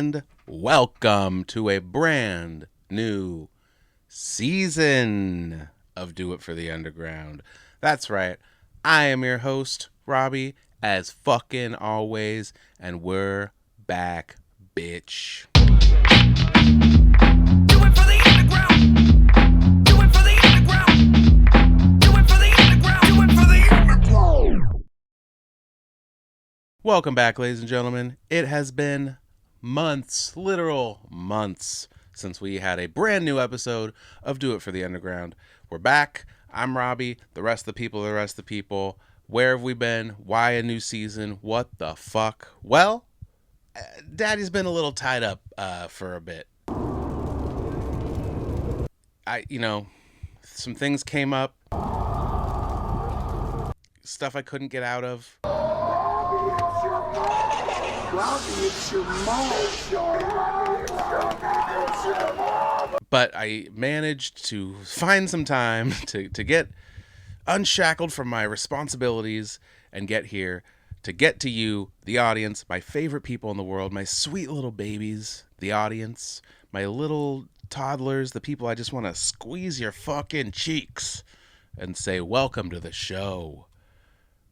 and welcome to a brand new season of Do It for the Underground. That's right, I am your host, Robbie, as fucking always, and we're back, bitch. Welcome back, ladies and gentlemen. It has been months, literal months, since we had a brand new episode of Do It for the Underground. We're back. I'm Robbie. The rest of the people. Where have we been? Why a new season? What the fuck? Well, Daddy's been a little tied up for a bit. Some things came up. Stuff I couldn't get out of. But I managed to find some time to get unshackled from my responsibilities and get here to get to you, the audience, my favorite people in the world, my sweet little babies, the audience, my little toddlers, the people I just want to squeeze your fucking cheeks and say, welcome to the show.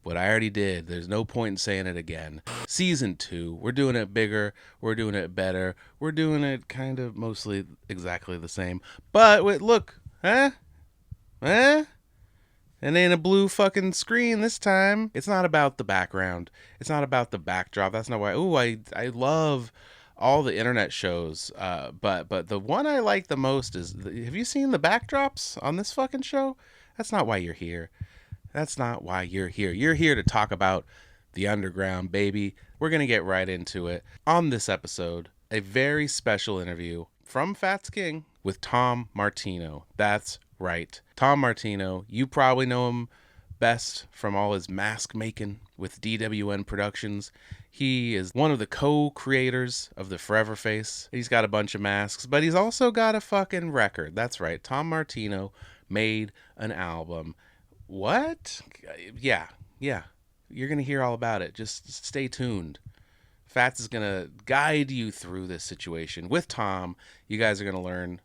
What I already did. There's no point in saying it again. Season 2. We're doing it bigger. We're doing it better. We're doing it kind of mostly exactly the same. But wait, look. Huh? It ain't a blue fucking screen this time. It's not about the background. It's not about the backdrop. That's not why. Ooh, I love all the internet shows. But the one I like the most is, have you seen the backdrops on this fucking show? That's not why you're here. That's not why you're here. You're here to talk about the underground, baby. We're going to get right into it. On this episode, a very special interview from Fats King with Tom Martino. That's right. Tom Martino, you probably know him best from all his mask making with DWN Productions. He is one of the co-creators of the Forever Face. He's got a bunch of masks, but he's also got a fucking record. That's right. Tom Martino made an album. What? Yeah. You're going to hear all about it. Just stay tuned. Fats is going to guide you through this situation. With Tom, you guys are going to learn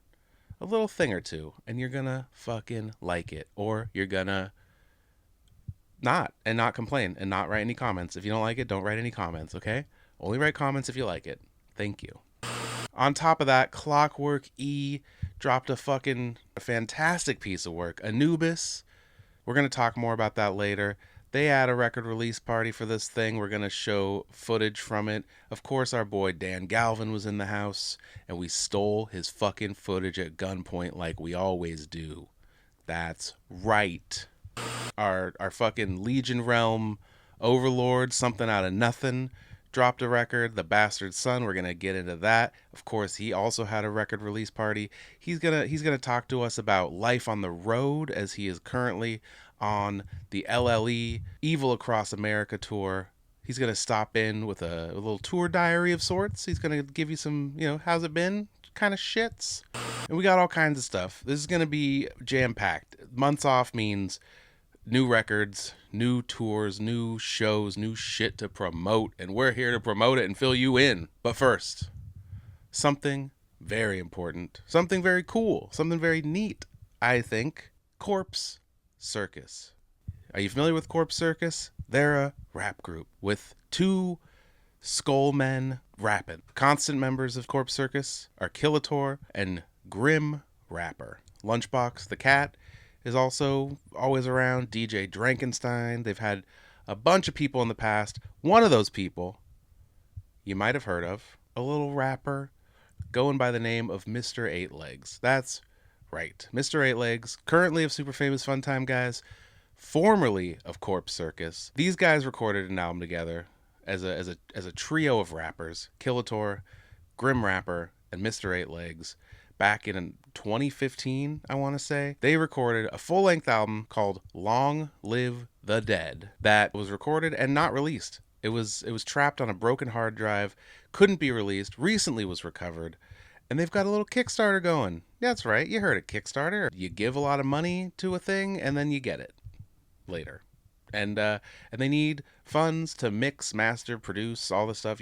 a little thing or two, and you're going to fucking like it. Or you're going to not complain and not write any comments. If you don't like it, don't write any comments, okay? Only write comments if you like it. Thank you. On top of that, Klokwerk E dropped a fantastic piece of work. Anubis. We're going to talk more about that later. They had a record release party for this thing. We're going to show footage from it. Of course, our boy Dan Galvin was in the house, and we stole his fucking footage at gunpoint like we always do. That's right. Our fucking Legion Realm overlord, Somethin Outta Nothin, dropped a record. The Bastard Son, we're going to get into that. Of course, he also had a record release party. He's going to talk to us about life on the road as he is currently on the LLE Evil Across America tour. He's going to stop in with a little tour diary of sorts. He's going to give you some, how's it been kind of shits. And we got all kinds of stuff. This is going to be jam-packed. Months off means new records, new tours, new shows, new shit to promote, and we're here to promote it and fill you in. But first, something very important, something very cool, something very neat, I think. Corpse Circus. Are you familiar with Corpse Circus? They're a rap group with two skull men rapping. Constant members of Corpse Circus are Killator and Grim Rapper. Lunchbox the Cat is also always around. DJ Drankenstein. They've had a bunch of people in the past. One of those people you might have heard of, a little rapper going by the name of Mr. Eight Legs. That's right. Mr. Eight Legs, currently of Super Famous Fun Time Guys, formerly of Corpse Circus. These guys recorded an album together as a trio of rappers, Killator, Grim Rapper, and Mr. Eight Legs. Back in 2015, I want to say, they recorded a full-length album called Long Live the Dead that was recorded and not released. It was trapped on a broken hard drive, couldn't be released, recently was recovered, and they've got a little Kickstarter going. That's right, you heard of Kickstarter. You give a lot of money to a thing, and then you get it later. And they need funds to mix, master, produce, all the stuff,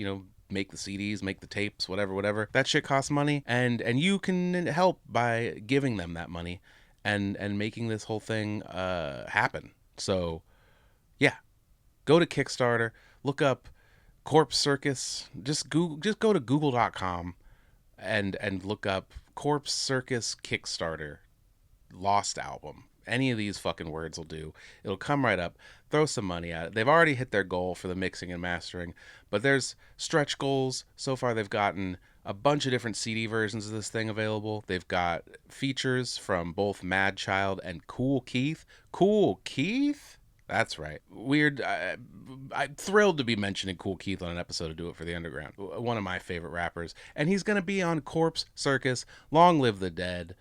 make the CDs, make the tapes, whatever. That shit costs money, and you can help by giving them that money and making this whole thing happen. So yeah, go to Kickstarter, look up Corpse Circus. Just go to google.com and look up Corpse Circus Kickstarter Lost Album. Any of these fucking words will do. It'll come right up. Throw some money at it. They've already hit their goal for the mixing and mastering, but there's stretch goals. So far they've gotten a bunch of different CD versions of this thing available. They've got features from both Mad Child and Kool Keith. Kool Keith? That's right. Weird. I'm thrilled to be mentioning Kool Keith on an episode of Do It for the Underground. One of my favorite rappers. And he's going to be on Corpse Circus. Long live the dead.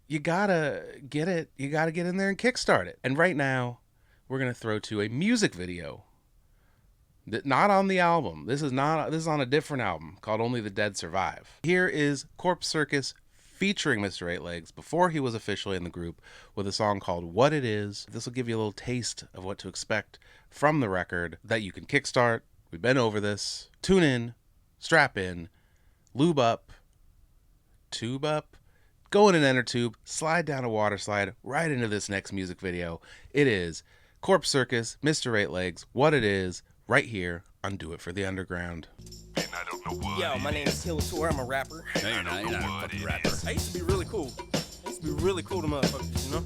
You gotta get it. You gotta get in there and kickstart it. And right now, we're going to throw to a music video. Not on the album. This is on a different album called Only the Dead Survive. Here is Corpse Circus featuring Mr. Eight Legs before he was officially in the group with a song called What It Is. This will give you a little taste of what to expect from the record that you can kickstart. We've been over this. Tune in, strap in, lube up, tube up, go in an inner tube, slide down a water slide right into this next music video. It is Corpse Circus, Mr. Eight Legs, What It Is, right here on Do It for the Underground. Yo, my name is Killer Tour. I'm a rapper. No, you're not. You're not a fucking rapper. I used to be really cool. I used to be really cool to motherfuckers, you know?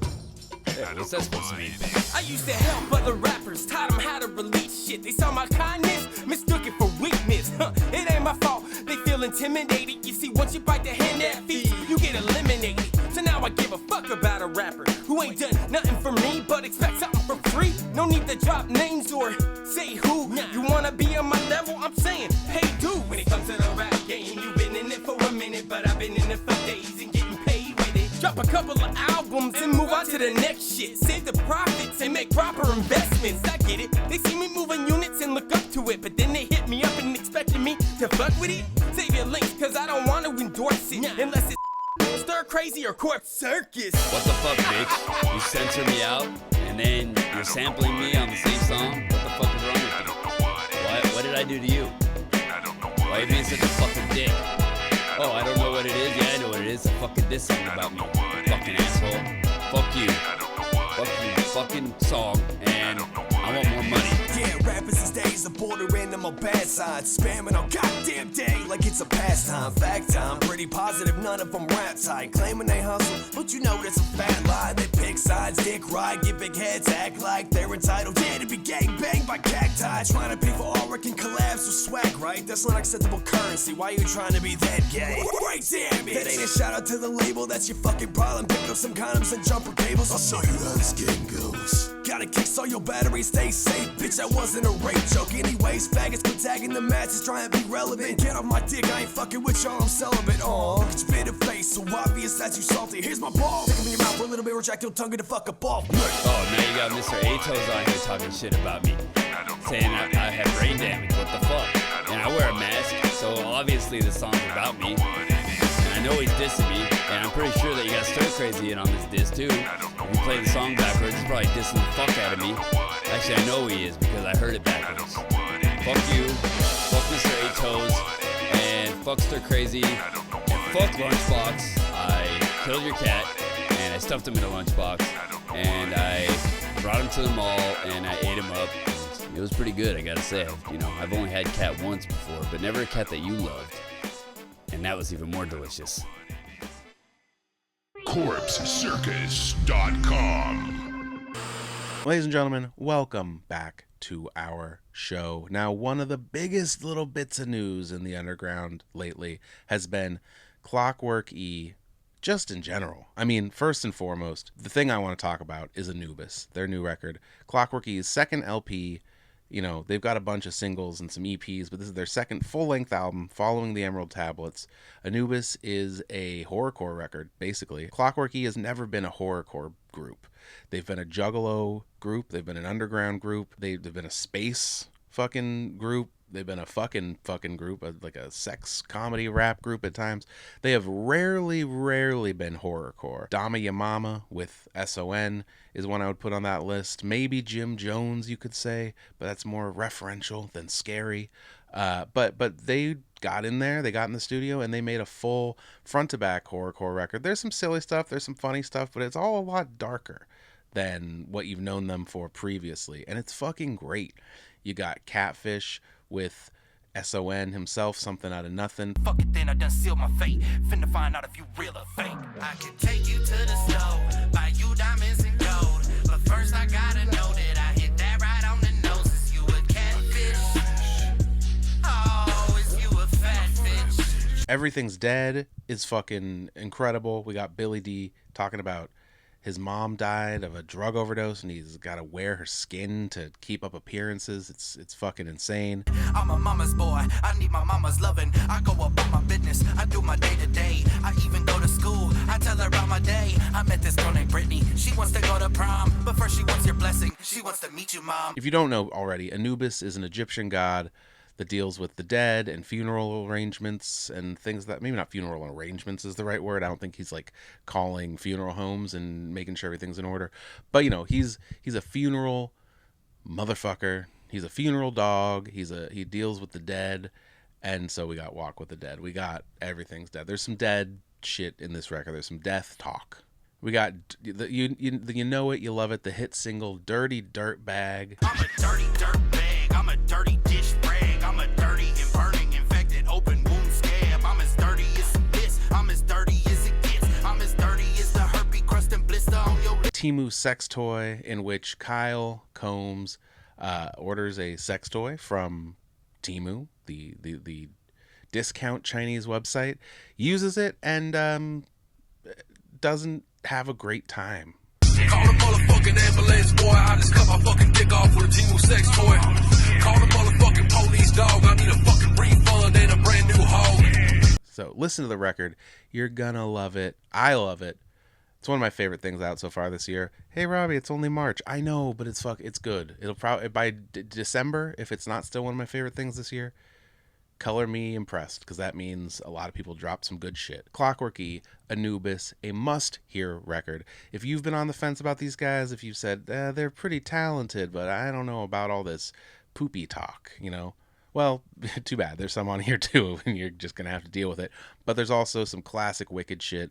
Yeah, what's that supposed to mean? I used to help other rappers, taught them how to release shit. They saw my kindness, mistook it for weakness. It ain't my fault, they feel intimidated. You see, once you bite the hand that feeds, you get eliminated. So now I give a fuck about a rapper who ain't done nothing for me, but expect something for free. No need to drop names or say who. You wanna be on my level? I'm saying, hey dude. When it comes to the rap game, you've been in it for a minute, but I've been in it for days and getting paid with it. Drop a couple of albums and move on to the next shit. Save the profits and make proper investments. I get it. They see me moving units and look up to it, but then they hit me up and expecting me to fuck with it. Save your links, cause I don't want to endorse it unless it's Stir Crazy or Corpse Circus. What the fuck, bitch? You censor me out, and then you're sampling me on the same song? What the fuck is wrong with you? What did I do to you? Why are you being such a fucking dick? Oh, I don't know what it is? Yeah, I know what it is. A fucking diss song about me. Fucking asshole. Fuck you. Fuck your fucking song, and I want more money. Yeah, rappers these days are bordering on my bad side, spamming on goddamn day like it's a pastime. Fact, I'm pretty positive none of them rap tight, claiming they hustle, but you know that's a fat lie. They pick sides, dick ride, get big heads, act like they're entitled, yeah, to be gang banged by cacti. Trying to pay for artwork and collabs with swag, right? That's not acceptable currency. Why you trying to be that gay? Great damage. That ain't a shout out to the label, that's your fucking problem. Pick up some condoms and jumper cables. I'll show you how this game goes. Gotta kick so your battery stay safe, bitch. That wasn't a rape joke. Anyways, faggots quit tagging the masses, trying to be relevant. Get off my dick, I ain't fucking with y'all, I'm celibate. Aw, look at your bitter face, so obvious that you salty. Here's my ball. Stick 'em in your mouth for a little bit, retract your tongue and the fuck up off. Oh, now you got Mr. Atos on here talking shit about me, saying I have brain damage. What the fuck? And I wear a mask, so obviously the song's about me. And I know he's dissing me, and I'm pretty sure that you got Stir Crazy in on this diss too. If you play the song backwards, he's probably dissing the fuck out of me. Actually, I know he is because I heard it backwards. Fuck you, fuck Mr. Atos, and fuck Stir Crazy, and fuck Lunchbox. I killed your cat, and I stuffed him in a lunchbox, and I brought him to the mall, and I ate him up. It was pretty good, I gotta say. You know, I've only had cat once before, but never a cat that you loved. And that was even more delicious. CorpseCircus.com. Ladies and gentlemen, welcome back to our show. Now, one of the biggest little bits of news in the underground lately has been Klokwerk E, just in general. I mean, first and foremost, the thing I want to talk about is Anubis, their new record. Klokwerk E's second LP. You know, they've got a bunch of singles and some EPs, but this is their second full-length album following the Emerald Tablets. Anubis is a horrorcore record, basically. Klokwerk E has never been a horrorcore group. They've been a juggalo group. They've been an underground group. They've been a space fucking group. They've been a fucking group, like a sex comedy rap group at times. They have rarely been horrorcore. Dama Yamama with SON is one I would put on that list. Maybe Jim Jones, you could say, but that's more referential than scary. But they got in there, they got in the studio, and they made a full front to back horrorcore record. There's some silly stuff, there's some funny stuff, but it's all a lot darker than what you've known them for previously, and it's fucking great. You got Catfish with SON himself, Somethin Outta Nothin. Fuck it, then I done sealed my fate. Finna find out if you real or fake. I can take you to the snow, buy you diamonds and gold. But first I gotta know that I hit that right on the nose. Is you a catfish? Oh, is you a fat fish? Everything's Dead is fucking incredible. We got Billy D talking about his mom died of a drug overdose and he's got to wear her skin to keep up appearances. It's fucking insane. I'm a mama's boy. I need my mama's loving. I go about my business. I do my day to day. I even go to school. I tell her about my day. I met this girl named Brittany. She wants to go to prom, but first she wants your blessing. She wants to meet you, mom. If you don't know already, Anubis is an Egyptian god that deals with the dead and funeral arrangements and things that, maybe not funeral arrangements is the right word. I don't think he's like calling funeral homes and making sure everything's in order. But you know, he's a funeral motherfucker. He's a funeral dog. He deals with the dead. And so we got Walk with the Dead. We got Everything's Dead. There's some dead shit in this record. There's some death talk. We got you know it, you love it, the hit single Dirty Dirt Bag. I'm a dirty dirt bag. I'm a dirty dish rag. I'm a dirty and burning infected open wound scab. I'm as dirty as this. I'm as dirty as it gets. I'm as dirty as the herpes crust and blister on your lip. Temu sex toy, in which Kyle Combs orders a sex toy from Temu, the discount Chinese website, uses it and doesn't have a great time. Call the motherfucking ambulance, boy. I just cut my fucking dick off with a Temu sex toy. Call the motherfucking police, dog. I need a fucking refund and a brand new hoe. So listen to the record. You're gonna love it. I love it. It's one of my favorite things out so far this year. Hey Robbie, it's only March. I know, but it's good. It'll probably by December, if it's not still one of my favorite things this year, color me impressed, because that means a lot of people dropped some good shit. Klokwerk E, Anubis, a must-hear record. If you've been on the fence about these guys, if you've said, they're pretty talented, but I don't know about all this poopy talk, you know, well, too bad. There's some on here too, and you're just going to have to deal with it. But there's also some classic Wicked shit.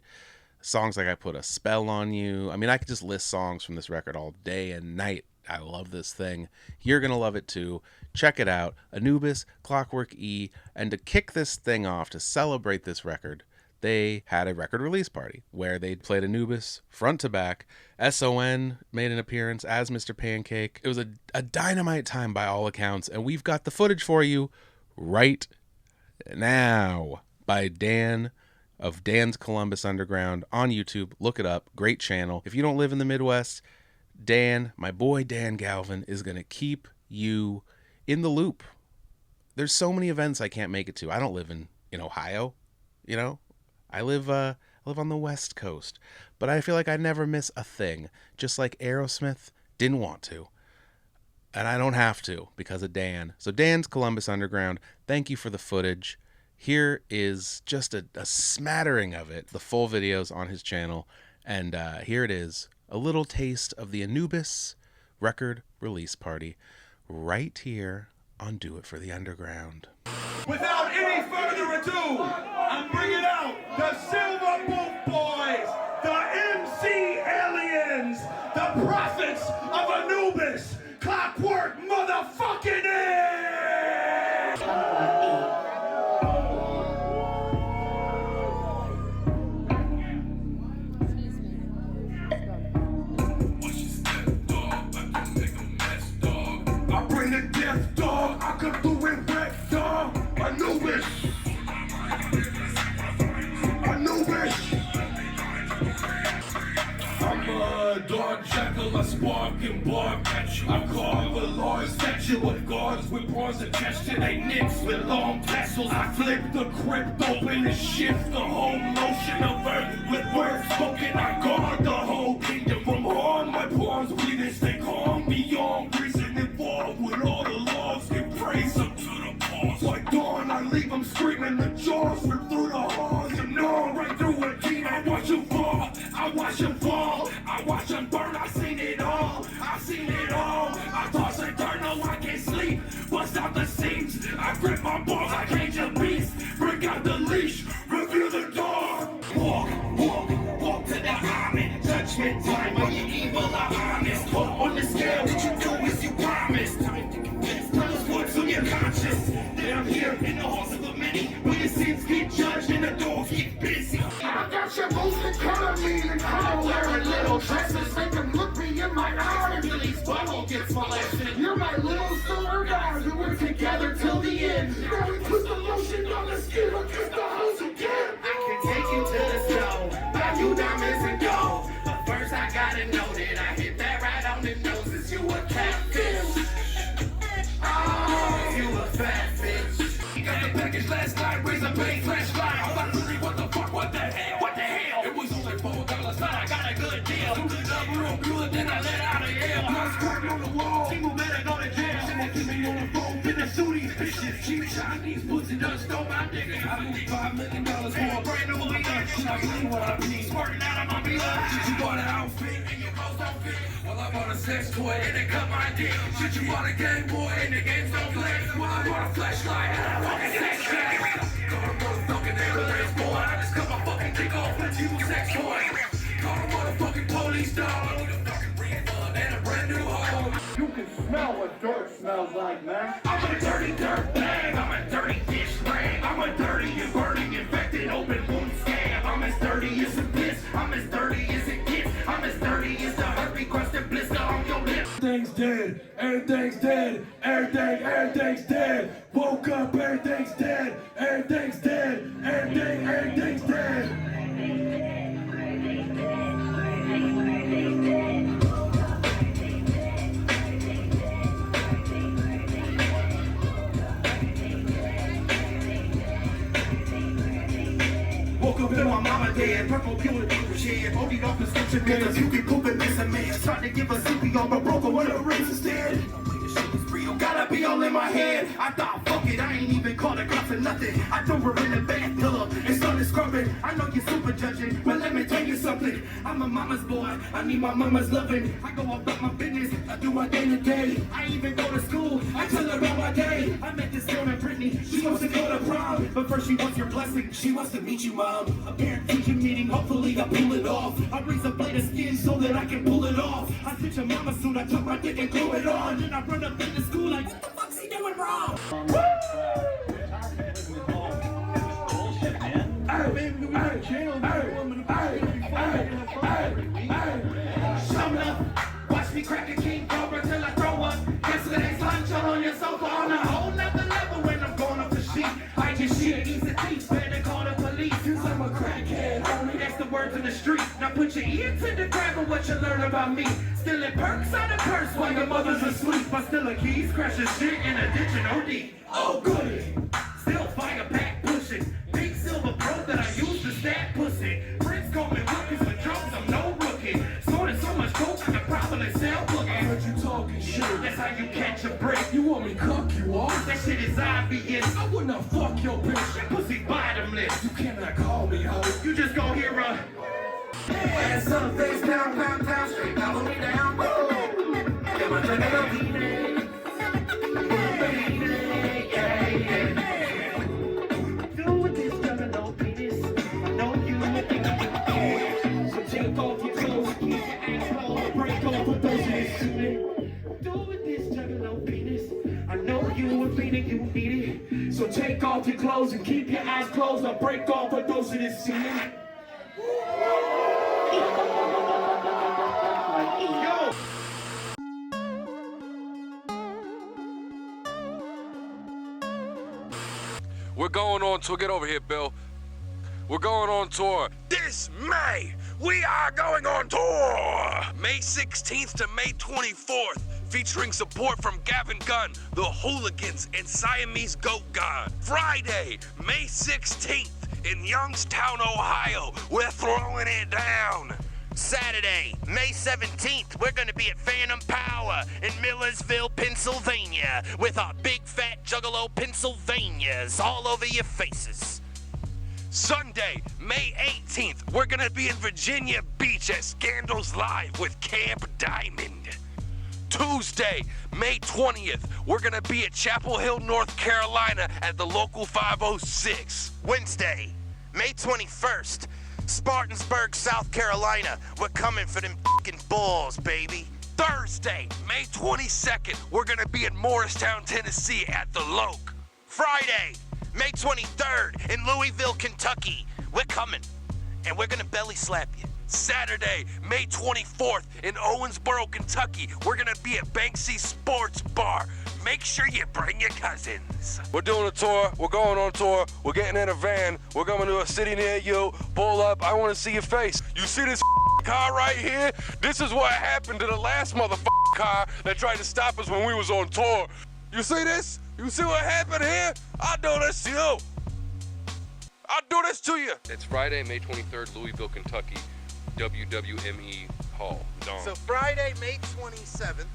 Songs like I Put a Spell on You. I mean, I could just list songs from this record all day and night. I love this thing. You're going to love it too. Check it out. Anubis, Klokwerk E. And to kick this thing off, to celebrate this record, they had a record release party where they played Anubis front to back. SON made an appearance as Mr. Pancake. It was a dynamite time by all accounts, and we've got the footage for you right now by Dan of Dan's Columbus Underground on YouTube. Look it up. Great channel. If you don't live in the Midwest, Dan, my boy Dan Galvin, is going to keep you in the loop. There's so many events I can't make it to. I don't live in Ohio, you know. I live on the West Coast, but I feel like I never miss a thing. Just like Aerosmith didn't want to, and I don't have to because of Dan. So Dan's Columbus Underground, thank you for the footage. Here is just a smattering of it. The full video's on his channel, and here it is. A little taste of the Anubis record release party right here on Do It for the Underground. Without any further ado, I'm bringing out the Silver Boot Boys, the MC Aliens, the Prophets of Anubis, Klokwerk motherfucking E! I come through and wreck, dog. Anubis. I'm a dark jackal, I spark and bark at you. I carve a large statue of guards with bronze attached to their necks with long tassels. I flip the crypt open and shift the whole motion of earth with words spoken. I guard the whole kingdom from harm. My palms bleeding, stay calm beyond reason, involved with all the laws. Give praise up to the pause. Like dawn, I leave them screaming. The jaws rip through the halls and gnaw right through a team. I watch them fall. I watch them fall. I watch them burn. I seen it all. I seen it all. I toss and turn. No, I can't sleep. Bust out the seams. I grip my until these butthole gets molested. You're my little silver guys, and we're together till the end. Now we put the lotion on the skin, I'll kiss the house again. I can take you to the snow, buy you diamonds and gold. But first I gotta know that I hit that right on the nose. Is you a catfish? Oh, you a fat bitch. You got the package last night, raise a big flashlight. I'm about to read what the fuck, what the hell, what the hell? It was only $4, but I got a good deal. Took it up real good, then I let out a yell. Blood squirting on the wall, people better go to jail. Someone keep me on the phone, finna sue these bitches. Cheap Chinese pussy done stole my nigga. I moved $5 million for a brand new leader. Should I believe what I mean? Squirting out of my blood. Should you bought an outfit and your clothes don't fit? Well, I bought a sex toy and it cut my dick. Should you bought a Game Boy and the games don't play? Well, I bought a flashlight and I fucking sex track. Call a motherfucking ambulance boy. I just cut my fucking dick off with you sex toy. Call a motherfucking police dog. I need a fucking refund and a brand new home. You can smell what dirt smells like, man. I'm a dirty dirt bag. I'm a dirty dish rag. I'm a dirty and burning, infected, open wound scab. I'm as dirty as a piss. I'm as dirty as it gets. I'm as dirty as the herpes crusted blister on your lip. Everything's dead. Everything's dead. Everything's dead. Woke up, everything's dead. Everything's dead. Everything's dead. Woke up and my mama dead. Purple pill and people shed. OD'd off prescription meds. You can poop and miss a man. Tried to give a CPR but broke one of the ribs instead. Gotta be all in my head. I thought, fuck it, I ain't even called a cop for nothing. I threw her in the bath pillow and started scrubbing. I know you're super judging, but let me tell you something. I'm a mama's boy, I need my mama's loving. I go about my business, I do my day to day. I even go to school, I tell her about my day. I met this girl named Brittany, she wants to go to prom. But first she wants your blessing, she wants to meet you, mom. A parent teacher meeting, hopefully I pull it off. I raise a blade of skin so that I can pull it off. I stitch a mama suit, I took my dick and glue it on. Then I run up in the school like, what the fuck's he doing wrong? Watch me crack a king cobra till I throw up. Yesterday's lunch on your sofa on a whole nother level when I'm going off the sheet. I just shit, ease the teeth, better call the police. Cause I'm a crackhead, homie, that's the words in the street. Now put your ear to the grab of what you learn about me. Stealing perks out of purse while your mother's asleep. I steal a keys, crashing shit in a ditch and OD. Oh goody, still fire pack pushing. Big silver pro that I use to stab pussy. Friends call me rookies with drugs, I'm no rookie. Sorted so much coke I could probably sell bookies. I heard you talking shit. That's how you catch a break. You want me to cook you off? That shit is obvious. I would not fuck your bitch. That pussy bottomless. You cannot call me hoe. You just gon' hear a ass up, face down, pound down, straight follow me down. Get my drink and I'll beat it. Do with this juggalo penis. I know you would think you can. So take off your clothes, keep your ass low, break off with those hands shooting. Do with this juggalo penis. I know you would think you need it. So take off your clothes and keep your eyes closed. I'll break off with those in this scene. We're going on tour. Get over here, Bill. We're going on tour this May. We are going on tour May 16th to May 24th, featuring support from Gavin Gunn, The Hooligans, and Siamese Goat God. Friday, May 16th in Youngstown, Ohio. We're throwing it down. Saturday, May 17th, we're gonna be at Phantom Power in Millersville, Pennsylvania, with our big fat juggalo Pennsylvanias all over your faces. Sunday, May 18th, we're gonna be in Virginia Beach at Scandals Live with Camp Diamond. Tuesday, May 20th, we're gonna be at Chapel Hill, North Carolina at the Local 506. Wednesday, May 21st, Spartansburg, South Carolina. We're coming for them fucking balls, baby. Thursday, May 22nd, we're gonna be in Morristown, Tennessee at the Loke. Friday, May 23rd in Louisville, Kentucky. We're coming, and we're gonna belly slap you. Saturday, May 24th in Owensboro, Kentucky. We're gonna be at Banksy Sports Bar. Make sure you bring your cousins. We're doing a tour. We're going on tour. We're getting in a van. We're coming to a city near you. Pull up. I want to see your face. You see this car right here? This is what happened to the last car that tried to stop us when we was on tour. You see this? You see what happened here? I'll do this to you. I'll do this to you. It's Friday, May 23rd, Louisville, Kentucky, WWME Hall. So Friday, May 27th.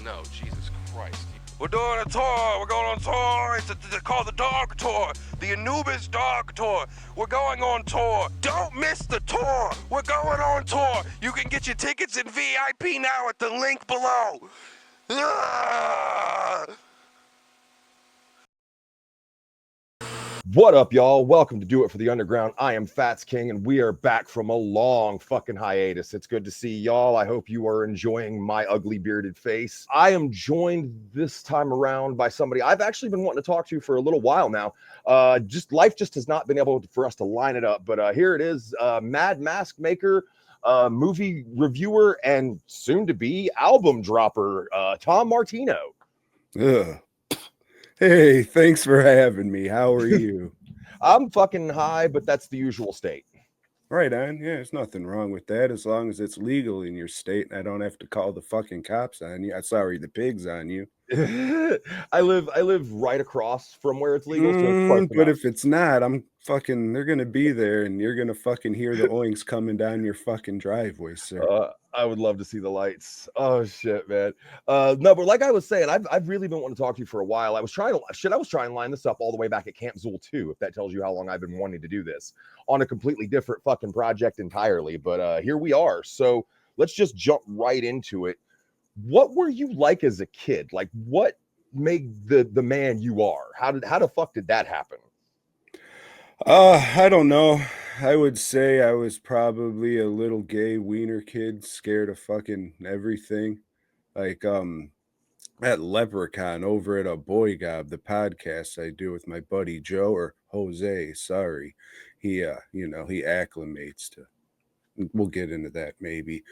No, Jesus Christ. We're doing a tour. We're going on tour. It's called the Dog Tour. The Anubis Dog Tour. We're going on tour. Don't miss the tour. We're going on tour. You can get your tickets in VIP now at the link below. Ah! What up, y'all? Welcome to Do It for the Underground. I am Fats King, and we are back from a long fucking hiatus. It's good to see y'all. I hope you are enjoying my ugly bearded face. I am joined this time around by somebody I've actually been wanting to talk to for a little while now. Life just has not been able for us to line it up, but here it is. Mad Mask Maker, movie reviewer, and soon-to-be album dropper, Tom Martino. Ugh. Hey, thanks for having me. How are you? I'm fucking high, but that's the usual state. Right on. Yeah, there's nothing wrong with that as long as it's legal in your state and I don't have to call the fucking cops on you. Sorry, the pigs on you. I live right across from where it's legal. So it's but if it's not, they're gonna be there and you're gonna fucking hear the oinks coming down your fucking driveway, sir. I would love to see the lights. Oh shit, man. No, but like I was saying, I've really been wanting to talk to you for a while. I was trying to line this up all the way back at Camp Zool 2, if that tells you how long I've been wanting to do this on a completely different fucking project entirely. But here we are. So let's just jump right into it. What were you like as a kid? Like, what made the man you are? How the fuck did that happen? I don't know. I would say I was probably a little gay wiener kid, scared of fucking everything. Like at Leprechaun over at a Boy Gob, the podcast I do with my buddy Joe, or Jose, sorry. He he acclimates to. We'll get into that maybe.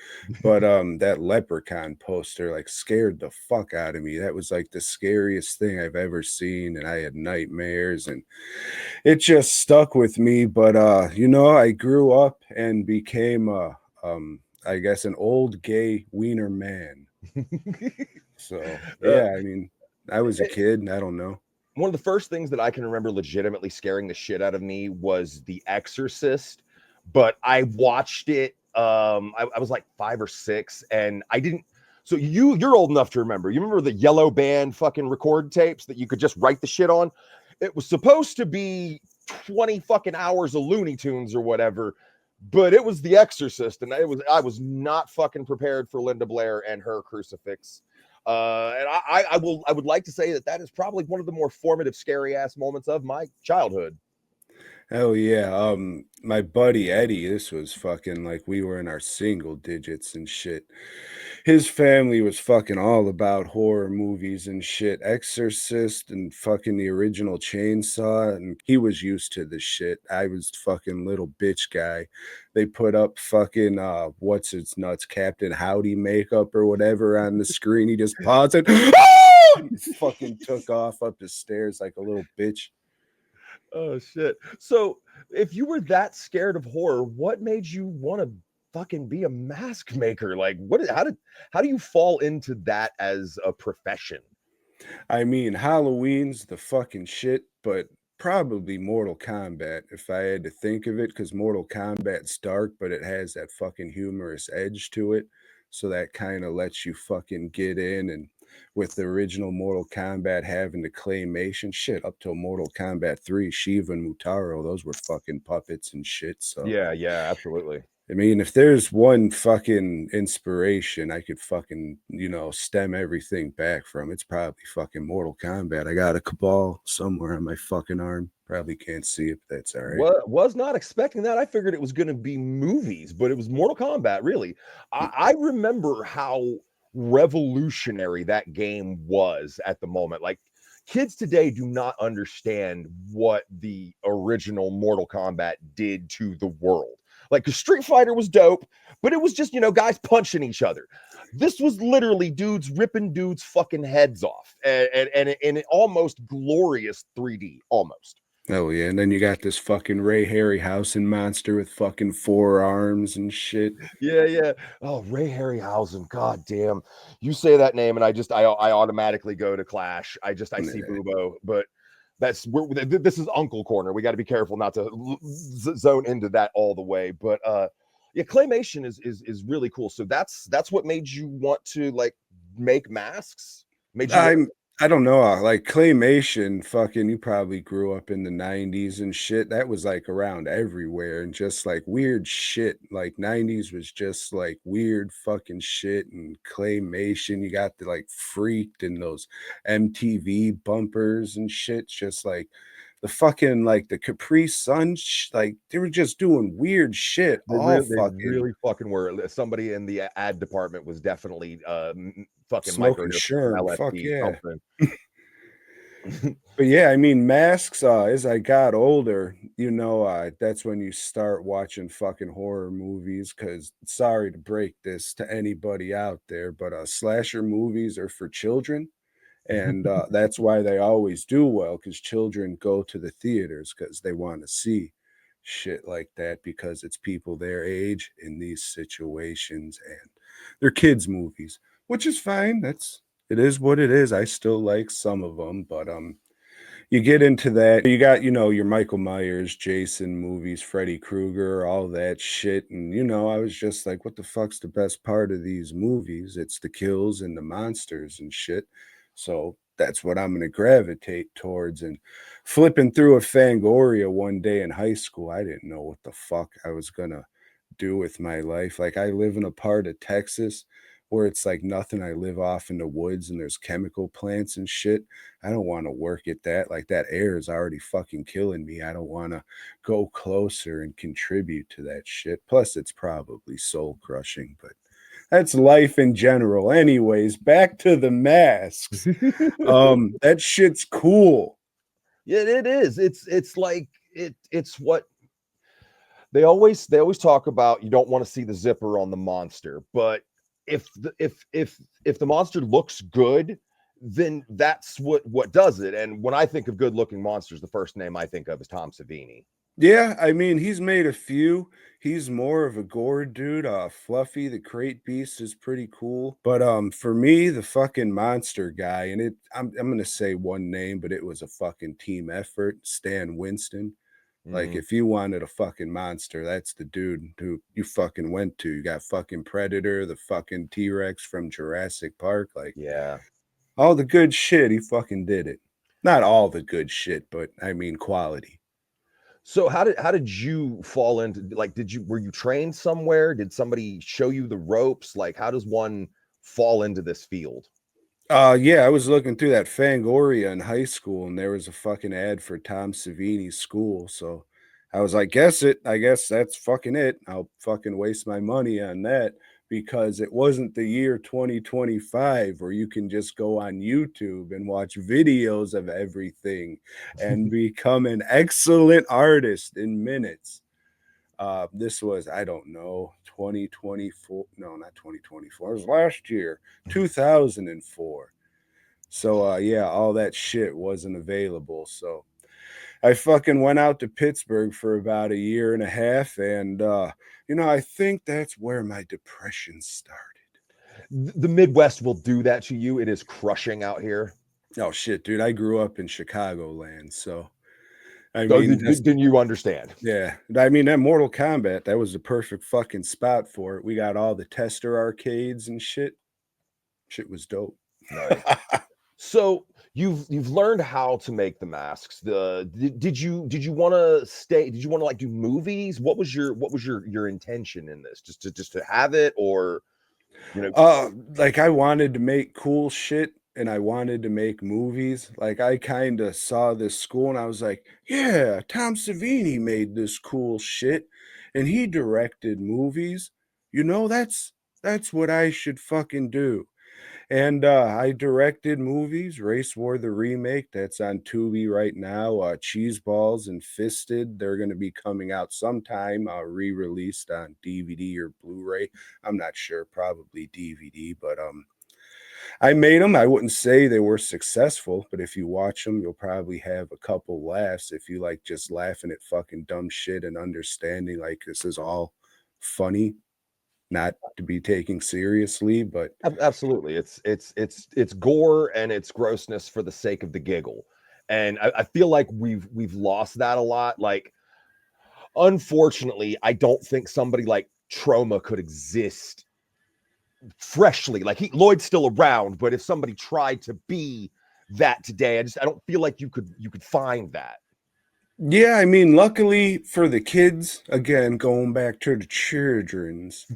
But that Leprechaun poster like scared the fuck out of me. That was like the scariest thing I've ever seen, and I had nightmares and it just stuck with me. But I grew up and became I guess an old gay wiener man. So yeah, I mean, I was a kid, I don't know. One of the first things that I can remember legitimately scaring the shit out of me was The Exorcist. But I watched it. I was like 5 or 6, and I didn't. So you're old enough to remember. You remember the yellow band fucking record tapes that you could just write the shit on? It was supposed to be 20 fucking hours of Looney Tunes or whatever, but it was The Exorcist, and I was not fucking prepared for Linda Blair and her crucifix. And I would like to say that is probably one of the more formative, scary ass moments of my childhood. Hell yeah. My buddy Eddie, this was fucking like we were in our single digits and shit. His family was fucking all about horror movies and shit. Exorcist and fucking the original Chainsaw, and he was used to this shit. I was fucking little bitch guy. They put up fucking what's its nuts, Captain Howdy makeup or whatever on the screen. He just paused it. He fucking took off up the stairs like a little bitch. Oh shit. So if you were that scared of horror, what made you want to fucking be a mask maker? Like how do you fall into that as a profession? I mean, Halloween's the fucking shit, but probably Mortal Kombat if I had to think of it, because Mortal Kombat's dark, but it has that fucking humorous edge to it. So that kind of lets you fucking get in. And with the original Mortal Kombat having the claymation shit up till Mortal Kombat 3, Shiva and Mutaro, those were fucking puppets and shit. So yeah, absolutely. I mean, if there's one fucking inspiration I could fucking, stem everything back from, it's probably fucking Mortal Kombat. I got a cabal somewhere on my fucking arm. Probably can't see it, but that's all right. Was not expecting that. I figured it was going to be movies, but it was Mortal Kombat, really. I remember how revolutionary that game was at the moment. Like, kids today do not understand what the original Mortal Kombat did to the world. Like, because Street Fighter was dope, but it was just, guys punching each other. This was literally dudes ripping dudes' fucking heads off, and in almost glorious 3D, almost. Oh yeah, and then you got this fucking Ray Harryhausen monster with fucking 4 arms and shit. Yeah. Oh, Ray Harryhausen. God damn. You say that name, and I automatically go to Clash. I see Bubo, but this is Uncle Corner. We got to be careful not to zone into that all the way. But yeah, claymation is really cool. So that's what made you want to like make masks. I don't know, like claymation, fucking, you probably grew up in the 90s and shit. That was like around everywhere and just like weird shit. Like 90s was just like weird fucking shit and claymation. You got the like Freaked and those MTV bumpers and shit. Just like the fucking like the Capri Sun, like they were just doing weird shit. They really fucking were. Somebody in the ad department was definitely fucking smoking sherm. Fuck yeah. Something. But yeah, I mean, masks, as I got older, that's when you start watching fucking horror movies. Because sorry to break this to anybody out there, but slasher movies are for children. And that's why they always do well, because children go to the theaters because they want to see shit like that, because it's people their age in these situations and they're kids' movies, which is fine. It is what it is. I still like some of them, but you get into that, you got, your Michael Myers, Jason movies, Freddy Krueger, all that shit. And, I was just like, what the fuck's the best part of these movies? It's the kills and the monsters and shit. So that's what I'm going to gravitate towards. And flipping through a Fangoria one day in high school, I didn't know what the fuck I was going to do with my life. Like, I live in a part of Texas where it's like nothing. I live off in the woods and there's chemical plants and shit. I don't want to work at that. Like, that air is already fucking killing me. I don't want to go closer and contribute to that shit. Plus, it's probably soul crushing, but that's life in general. Anyways, back to the masks. That shit's cool. Yeah, it is. It's like it's what they always talk about. You don't want to see the zipper on the monster, but if the monster looks good, then that's what does it. And when I think of good looking monsters, the first name I think of is Tom Savini. Yeah, I mean, he's made a few. He's more of a gore dude. Fluffy, the crate beast, is pretty cool. But for me, the fucking monster guy, and I'm gonna say one name, but it was a fucking team effort. Stan Winston. Like, if you wanted a fucking monster, that's the dude who you fucking went to. You got fucking Predator, the fucking T-Rex from Jurassic Park. Like, yeah, all the good shit, he fucking did it. Not all the good shit, but I mean quality. So how did you fall into, like, were you trained somewhere? Did somebody show you the ropes? Like, how does one fall into this field? Yeah, I was looking through that Fangoria in high school, and there was a fucking ad for Tom Savini's school. So I was like, I guess that's fucking it. I'll fucking waste my money on that, because it wasn't the year 2025 where you can just go on YouTube and watch videos of everything and become an excellent artist in minutes. This was, I don't know, 2024. No, not 2024. It was last year, 2004. So, yeah, all that shit wasn't available. So I fucking went out to Pittsburgh for about a year and a half. And, I think that's where my depression started. The Midwest will do that to you. It is crushing out here. Oh, shit, dude. I grew up in Chicagoland. So. I mean, didn't you understand? Yeah. I mean, that Mortal Kombat, that was the perfect fucking spot for it. We got all the tester arcades and shit. Shit was dope. Right. So you've learned how to make the masks. Did you want to stay? Did you want to like do movies? What was your intention in this? Just to have it, or like, I wanted to make cool shit. And I wanted to make movies. Like, I kind of saw this school and I was like, yeah, Tom Savini made this cool shit and he directed movies. That's what I should fucking do. And I directed movies. Race War the remake that's on Tubi right now. Cheese Balls and Fisted. They're going to be coming out sometime, re-released on DVD or Blu-ray. I'm not sure, probably DVD, but I made them. I wouldn't say they were successful, but if you watch them, you'll probably have a couple laughs if you like just laughing at fucking dumb shit and understanding like this is all funny, not to be taken seriously, but Absolutely. It's gore and it's grossness for the sake of the giggle. And I feel like we've lost that a lot. Like, unfortunately, I don't think somebody like Trauma could exist freshly. Like, Lloyd's still around, but if somebody tried to be that today, I don't feel like you could find that. yeah, I mean, luckily for the kids, again, going back to the children's,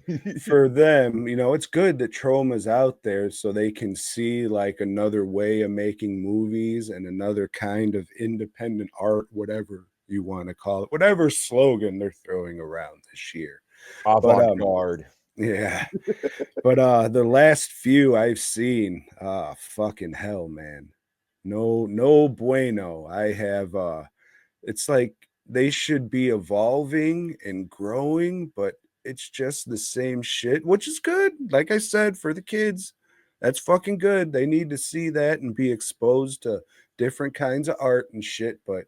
for them, you know, it's good that Trauma's out there so they can see like another way of making movies and another kind of independent art, whatever you want to call it, whatever slogan they're throwing around this year. Avant-garde. Yeah. But the last few I've seen, fucking hell, man. No bueno. I have it's like they should be evolving and growing, but it's just the same shit, which is good. Like I said, for the kids, that's fucking good. They need to see that and be exposed to different kinds of art and shit, but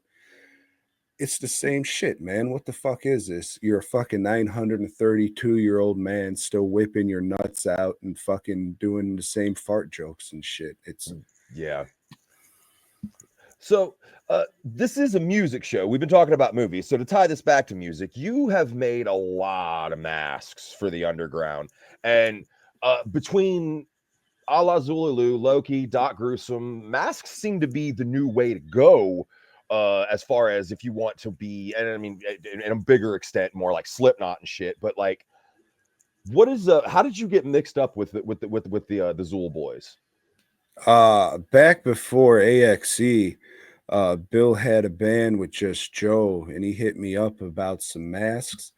it's the same shit, man. What the fuck is this? You're a fucking 932-year-old man still whipping your nuts out and fucking doing the same fart jokes and shit. It's yeah. So this is a music show. We've been talking about movies. So to tie this back to music, you have made a lot of masks for the underground. And between A La Zulalu, Loki, Doc Gruesome, masks seem to be the new way to go as far as if you want to be, and I mean, in a bigger extent, more like Slipknot and shit. But like, what is how did you get mixed up with the Zool boys? back before AXE, Bill had a band with just Joe, and he hit me up about some masks.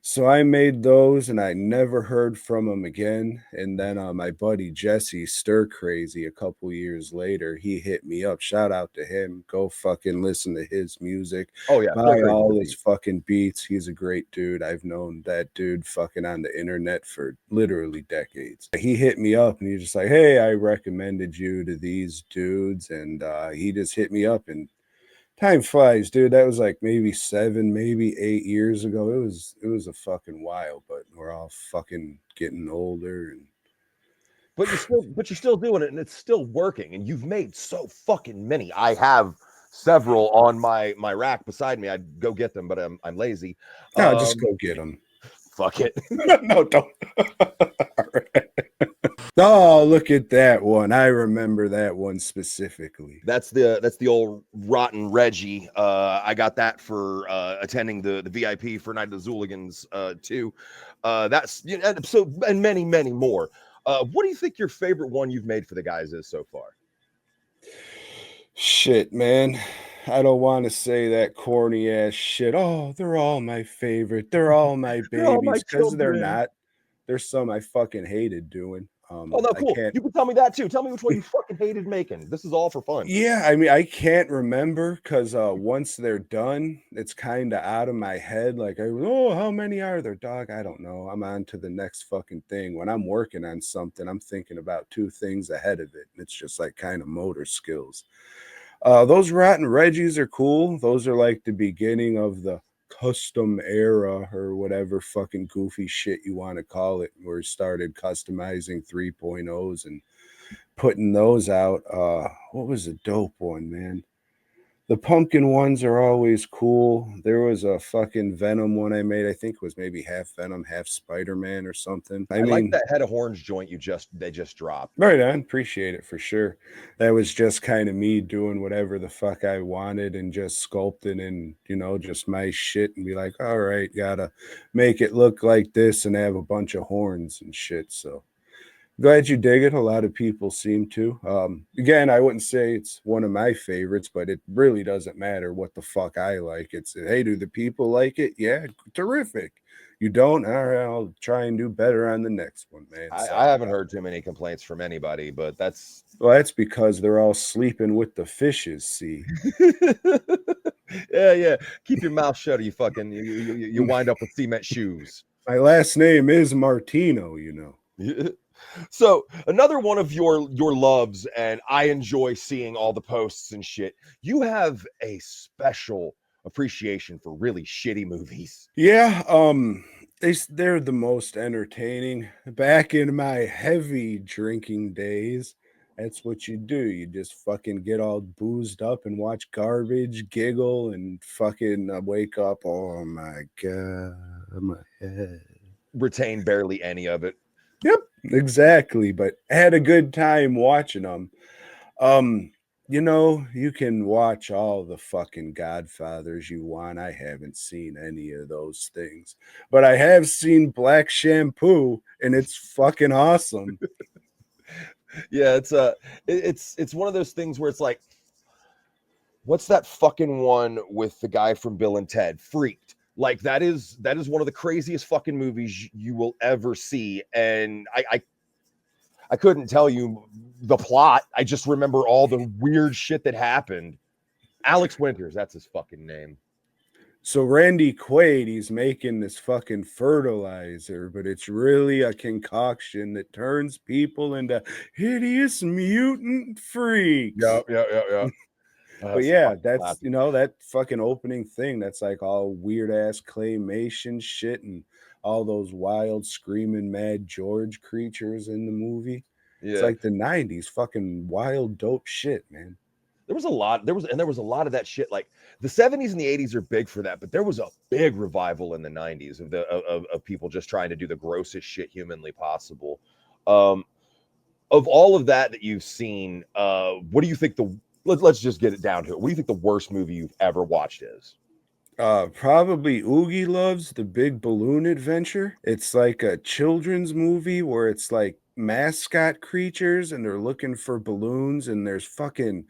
So I made those, and I never heard from him again. And then my buddy Jesse Stir Crazy, a couple years later, he hit me up. Shout out to him. Go fucking listen to his music. Oh yeah, buy all his fucking beats. He's a great dude. I've known that dude fucking on the internet for literally decades. He hit me up, and he's just like, "Hey, I recommended you to these dudes," and he just hit me up and. Time flies, dude. That was like maybe 7, maybe 8 years ago. It was a fucking while, but we're all fucking getting older and but you're still doing it and it's still working and you've made so fucking many. I have several on my rack beside me. I'd go get them, but I'm lazy. No, just go get them. Fuck it. No, don't. Oh, look at that one. I remember that one specifically. That's the old Rotten Reggie. I got that for attending the VIP for Night of the Zooligans too. That's so and many more. What do you think your favorite one you've made for the guys is so far? Shit, man. I don't want to say that corny ass shit. Oh, they're all my favorite. They're all my babies, because they're not. There's some I fucking hated doing. Oh no, cool. You can tell me that too. Tell me which one you fucking hated making. This is all for fun. Yeah, I mean, I can't remember because once they're done, it's kind of out of my head. Like, oh, how many are there, dog? I don't know. I'm on to the next fucking thing. When I'm working on something, I'm thinking about 2 things ahead of it. It's just like kind of motor skills. Those Rotten Reggies are cool. Those are like the beginning of the custom era or whatever fucking goofy shit you want to call it, where we started customizing 3.0s and putting those out. What was a dope one, man? The pumpkin ones are always cool. There was a fucking Venom one I made. I think it was maybe half Venom, half Spider-Man or something. I mean, like that Head of Horns joint they just dropped. Right on. Appreciate it for sure. That was just kind of me doing whatever the fuck I wanted and just sculpting and, you know, just my shit and be like, all right, gotta make it look like this and have a bunch of horns and shit. So Glad you dig it. A lot of people seem to. Again, I wouldn't say it's one of my favorites, but it really doesn't matter what the fuck I like. It's, hey, do the people like it? Yeah, terrific. You don't? All right, I'll try and do better on the next one, man. I haven't heard too many complaints from anybody, but that's Well, that's because they're all sleeping with the fishes. See, yeah. Keep your mouth shut, or you fucking you wind up with cement shoes. my last name is Martino. You know. So another one of your loves, and I enjoy seeing all the posts and shit. You have a special appreciation for really shitty movies. Yeah, they're the most entertaining. Back in my heavy drinking days, that's what you do. You just fucking get all boozed up and watch garbage, giggle, and fucking wake up. Oh my god, my head. Retain barely any of it. Yep, exactly. But I had a good time watching them. You know, you can watch all the fucking Godfathers you want. I haven't seen any of those things, but I have seen Black Shampoo, and it's fucking awesome. Yeah, it's one of those things where it's like, what's that fucking one with the guy from Bill and Ted? Freaked. Like that is one of the craziest fucking movies you will ever see, and I couldn't tell you the plot. I just remember all the weird shit that happened. Alex Winters, that's his fucking name. So Randy Quaid, he's making this fucking fertilizer, but it's really a concoction that turns people into hideous mutant freaks. Yeah. But yeah, that's, you know, that fucking opening thing, that's like all weird ass claymation shit and all those wild screaming mad George creatures in the movie. Yeah. It's like the 90s, fucking wild dope shit, man. There was a lot of that shit. Like the 70s and the 80s are big for that, but there was a big revival in the 90s of people just trying to do the grossest shit humanly possible. Of all of that you've seen, what do you think let's just get it down to it. What do you think the worst movie you've ever watched is? Probably Oogie Loves The Big Balloon Adventure. It's like a children's movie where it's like mascot creatures and they're looking for balloons, and there's fucking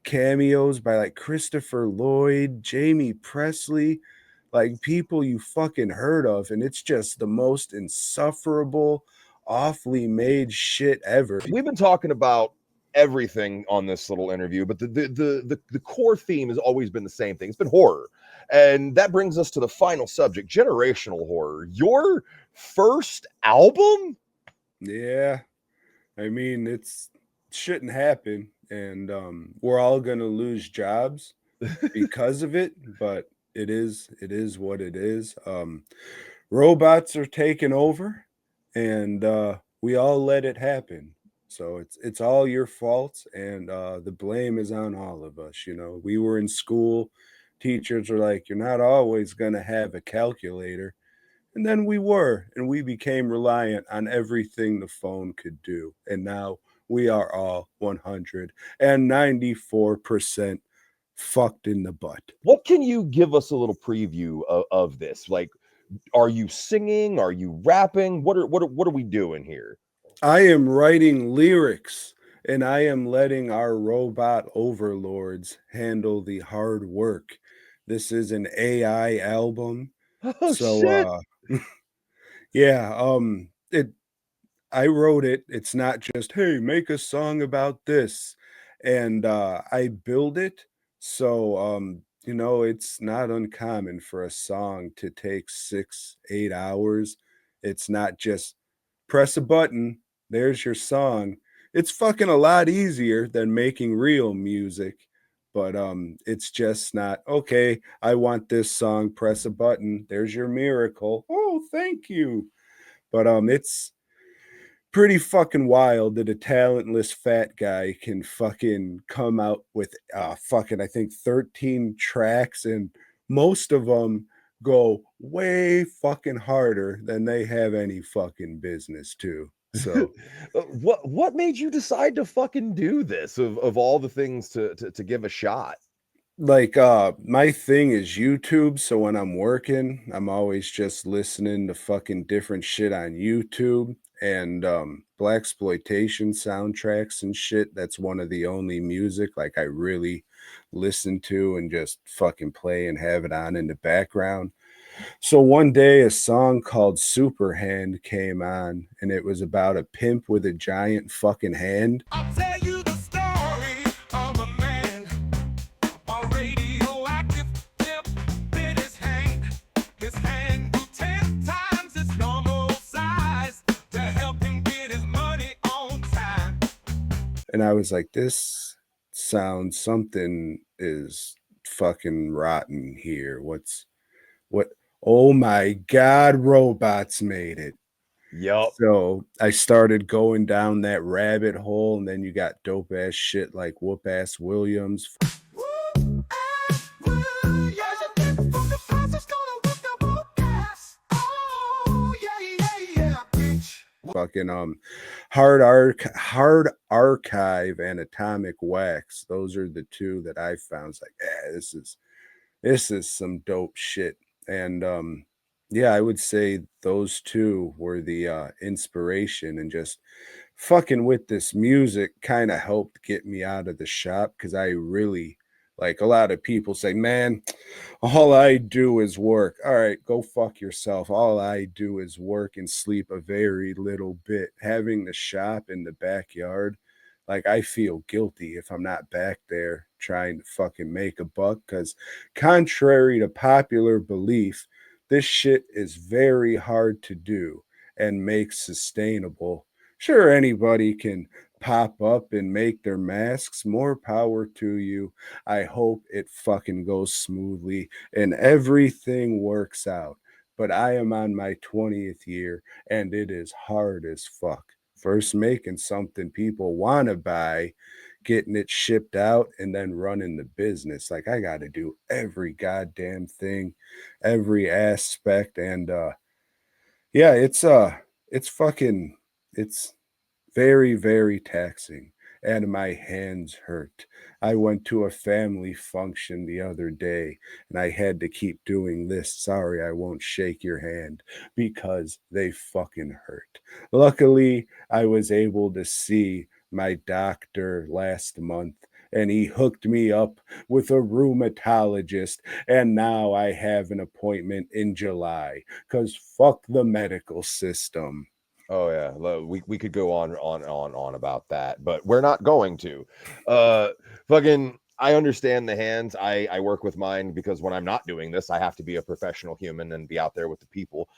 cameos by like Christopher Lloyd, Jamie Presley, like people you fucking heard of, and it's just the most insufferable, awfully made shit ever. We've been talking about everything on this little interview, but the core theme has always been the same thing. It's been horror. And that brings us to the final subject, generational horror. Your first album? Yeah. I mean, it shouldn't happen, and we're all gonna lose jobs because of it, but it is what it is. Robots are taking over, and we all let it happen. So it's all your fault, and the blame is on all of us. You know, we were in school, teachers were like, "You're not always gonna have a calculator." And then we were, and we became reliant on everything the phone could do. And now we are all 194% fucked in the butt. What can you give us a little preview of this? Like, are you singing? Are you rapping? What are we doing here? I am writing lyrics, and I am letting our robot overlords handle the hard work. This is an AI album. Oh, so shit. Yeah, I wrote it. It's not just, hey, make a song about this. And I build it. So you know, it's not uncommon for a song to take 6-8 hours. It's not just press a button, there's your song. It's fucking a lot easier than making real music. But it's just not, okay, I want this song, press a button, there's your miracle. Oh, thank you. But it's pretty fucking wild that a talentless fat guy can fucking come out with fucking, I think, 13 tracks, and most of them go way fucking harder than they have any fucking business to. So what made you decide to fucking do this of all the things to give a shot? Like my thing is YouTube, so when I'm working, I'm always just listening to fucking different shit on YouTube. and blaxploitation soundtracks and shit. That's one of the only music like I really listen to and just fucking play and have it on in the background. So one day a song called Superhand came on, and it was about a pimp with a giant fucking hand. I'll tell you the story of a man, a radioactive tip bit his hand. His hand grew 10 times its normal size to help him get his money on time. And I was like, this sounds, something is fucking rotten here. What? Oh my God, robots made it. Yup. So I started going down that rabbit hole, and then you got dope ass shit like Whoop Ass Williams, fucking hard archive and Atomic Wax. Those are the two that I found. It's like, yeah, this is some dope shit. And yeah, I would say those two were the inspiration, and just fucking with this music kind of helped get me out of the shop, because I really, like, a lot of people say, man, all I do is work. All right, go fuck yourself. All I do is work and sleep a very little bit. Having the shop in the backyard, like, I feel guilty if I'm not back there trying to fucking make a buck, because contrary to popular belief, this shit is very hard to do and make sustainable. Sure, anybody can pop up and make their masks. More power to you. I hope it fucking goes smoothly and everything works out. But I am on my 20th year, and it is hard as fuck. First making something people want to buy, getting it shipped out, and then running the business. Like, I got to do every goddamn thing, every aspect. And yeah, it's very, very taxing, and my hands hurt. I went to a family function the other day, and I had to keep doing this. Sorry, I won't shake your hand, because they fucking hurt. Luckily, I was able to see my doctor last month, and he hooked me up with a rheumatologist, and now I have an appointment in July, because fuck the medical system. Oh yeah, we could go on about that, but we're not going to. Fucking, I understand the hands. I work with mine because when I'm not doing this, I have to be a professional human and be out there with the people.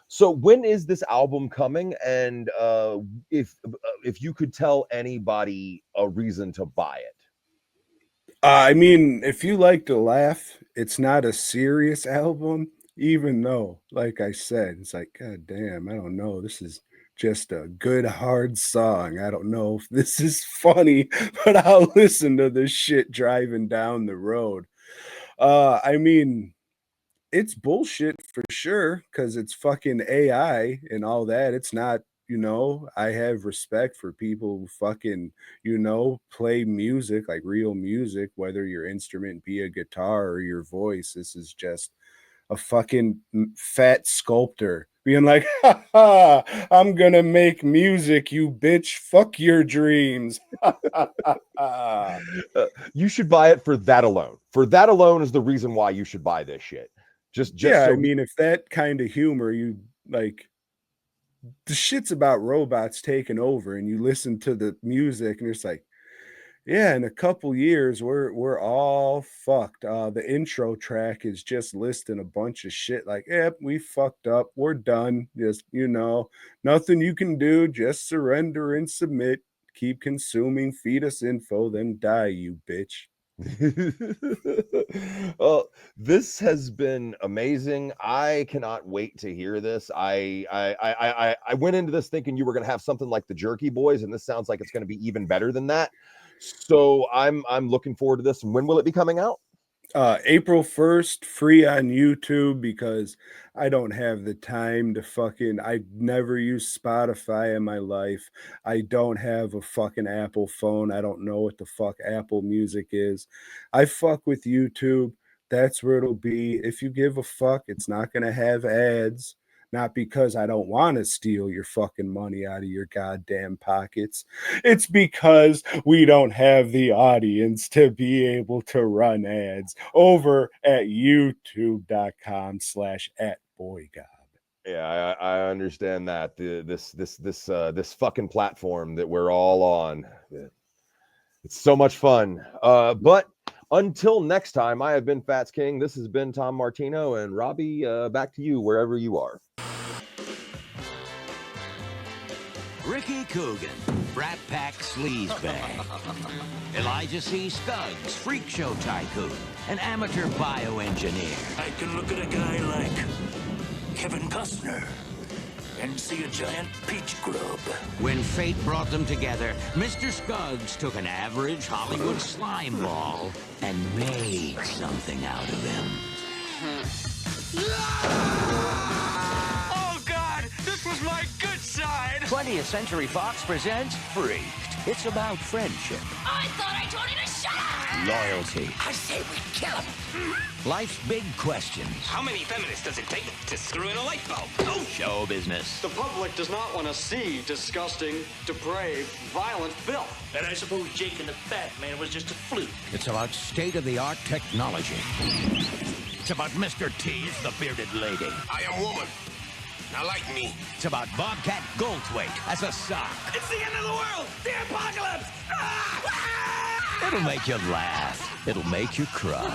So when is this album coming? And if you could tell anybody a reason to buy it. I mean, if you like to laugh, it's not a serious album, even though, like I said, it's like, God damn, I don't know. This is just a good, hard song. I don't know if this is funny, but I'll listen to this shit driving down the road. I mean, it's bullshit for sure, because it's fucking AI and all that. It's not, I have respect for people who fucking, play music, like real music, whether your instrument be a guitar or your voice. This is just a fucking fat sculptor being like, ha ha, I'm gonna make music, you bitch. Fuck your dreams. You should buy it for that alone. For that alone is the reason why you should buy this shit. Just Yeah, so I mean, if that kind of humor, you like, the shit's about robots taking over, and you listen to the music and it's like, yeah, in a couple years we're all fucked. The intro track is just listing a bunch of shit like, yep, we fucked up, we're done. Just, nothing you can do, just surrender and submit. Keep consuming, feed us info, then die, you bitch. Well, this has been amazing. I cannot wait to hear this. I went into this thinking you were going to have something like the Jerky Boys, and this sounds like it's going to be even better than that. So I'm looking forward to this. And when will it be coming out? April 1st, free on YouTube, because I don't have the time to I never used Spotify in my life. I don't have a fucking Apple phone. I don't know what the fuck Apple Music is. I fuck with YouTube. That's where it'll be. If you give a fuck, it's not going to have ads. Not because I don't want to steal your fucking money out of your goddamn pockets. It's because we don't have the audience to be able to run ads over at youtube.com/@boygob. Yeah, I understand that. This fucking platform that we're all on. It's so much fun. But until next time, I have been Fats King. This has been Tom Martino, and Robbie, back to you wherever you are. Ricky Coogan, Brat Pack Sleazebag. Elijah C. Scuggs, Freak Show Tycoon, an amateur bioengineer. I can look at a guy like Kevin Costner and see a giant peach grub. When fate brought them together, Mr. Scuggs took an average Hollywood slime ball and made something out of him. Oh, God! This was my good side! 20th Century Fox presents Freaked. It's about friendship. I thought I told you to shut up! Loyalty. I say we kill him. Life's big questions. How many feminists does it take to screw in a light bulb? Oh, show business. The public does not want to see disgusting, depraved, violent filth. And I suppose Jake and the Fat Man was just a fluke. It's about state-of-the-art technology. It's about Mr. T's, the bearded lady. I am woman. Now like me. It's about Bobcat Goldthwait as a sock. It's the end of the world! The apocalypse! It'll make you laugh. It'll make you cry.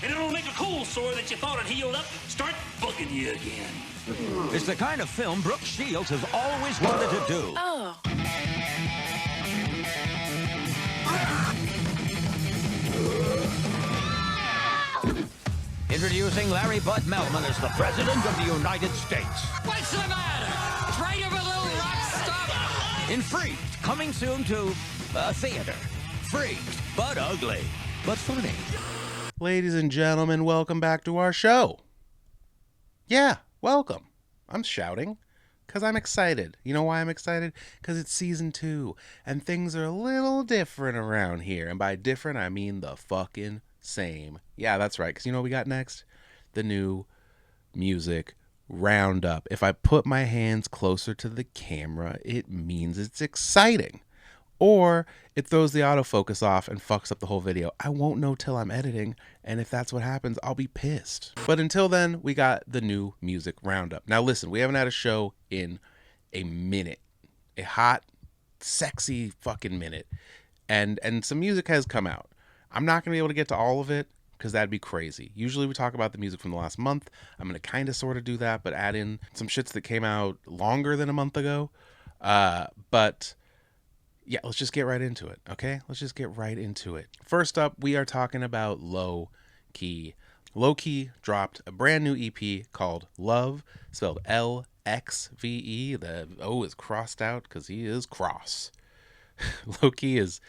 And it'll make a cold sore that you thought had healed up start bugging you again. It's the kind of film Brooke Shields has always wanted to do. Oh. Introducing Larry Bud Melman as the President of the United States. What's the matter? Afraid of a little rock stuff? In Freaked, coming soon to theater. Freaked, but ugly, but funny. Ladies and gentlemen, welcome back to our show. Yeah, welcome. I'm shouting because I'm excited. You know why I'm excited? Because it's season 2 and things are a little different around here. And by different, I mean the fucking same. Yeah, that's right. Because you know what we got next? The new music roundup. If I put my hands closer to the camera, it means it's exciting. Or it throws the autofocus off and fucks up the whole video. I won't know till I'm editing, and if that's what happens, I'll be pissed. But until then, we got the new music roundup. Now listen, we haven't had a show in a minute. A hot, sexy fucking minute. And some music has come out. I'm not going to be able to get to all of it, because that'd be crazy. Usually we talk about the music from the last month. I'm going to kind of sort of do that, but add in some shits that came out longer than a month ago. But yeah, let's just get right into it, okay? Let's just get right into it. First up, we are talking about Low Key. Low Key dropped a brand new EP called Love, spelled L-X-V-E. The O is crossed out because he is cross. Low Key is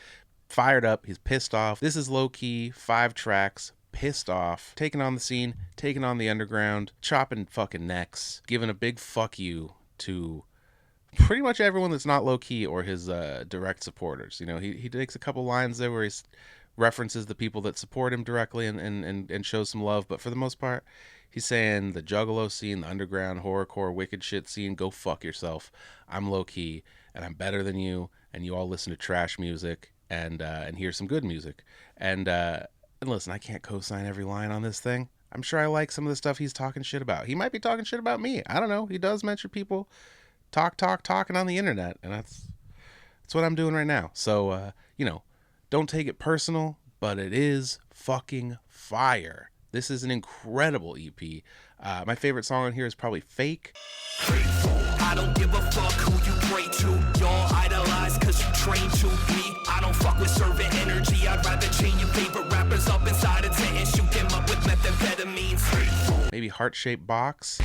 fired up. He's pissed off. This is Low Key, 5 tracks, pissed off, taking on the scene, taking on the underground, chopping fucking necks, giving a big fuck you to pretty much everyone that's not Low Key or his direct supporters. You know, he takes a couple lines there where he references the people that support him directly and shows some love, but for the most part, he's saying the Juggalo scene, the underground horrorcore wicked shit scene, go fuck yourself. I'm Low Key, and I'm better than you, and you all listen to trash music and hear some good music. And listen, I can't co-sign every line on this thing. I'm sure I like some of the stuff he's talking shit about. He might be talking shit about me. I don't know. He does mention people talking on the internet, and that's what I'm doing right now. So you know, don't take it personal, but it is fucking fire. This is an incredible EP. My favorite song on here is probably Fake. I don't give a fuck who you pray to. Y'all idolize cause you train to me. I don't fuck with serving energy. I'd rather chain your favorite rappers up inside a tent and shoot them up with methamphetamines. Maybe Heart-Shaped Box.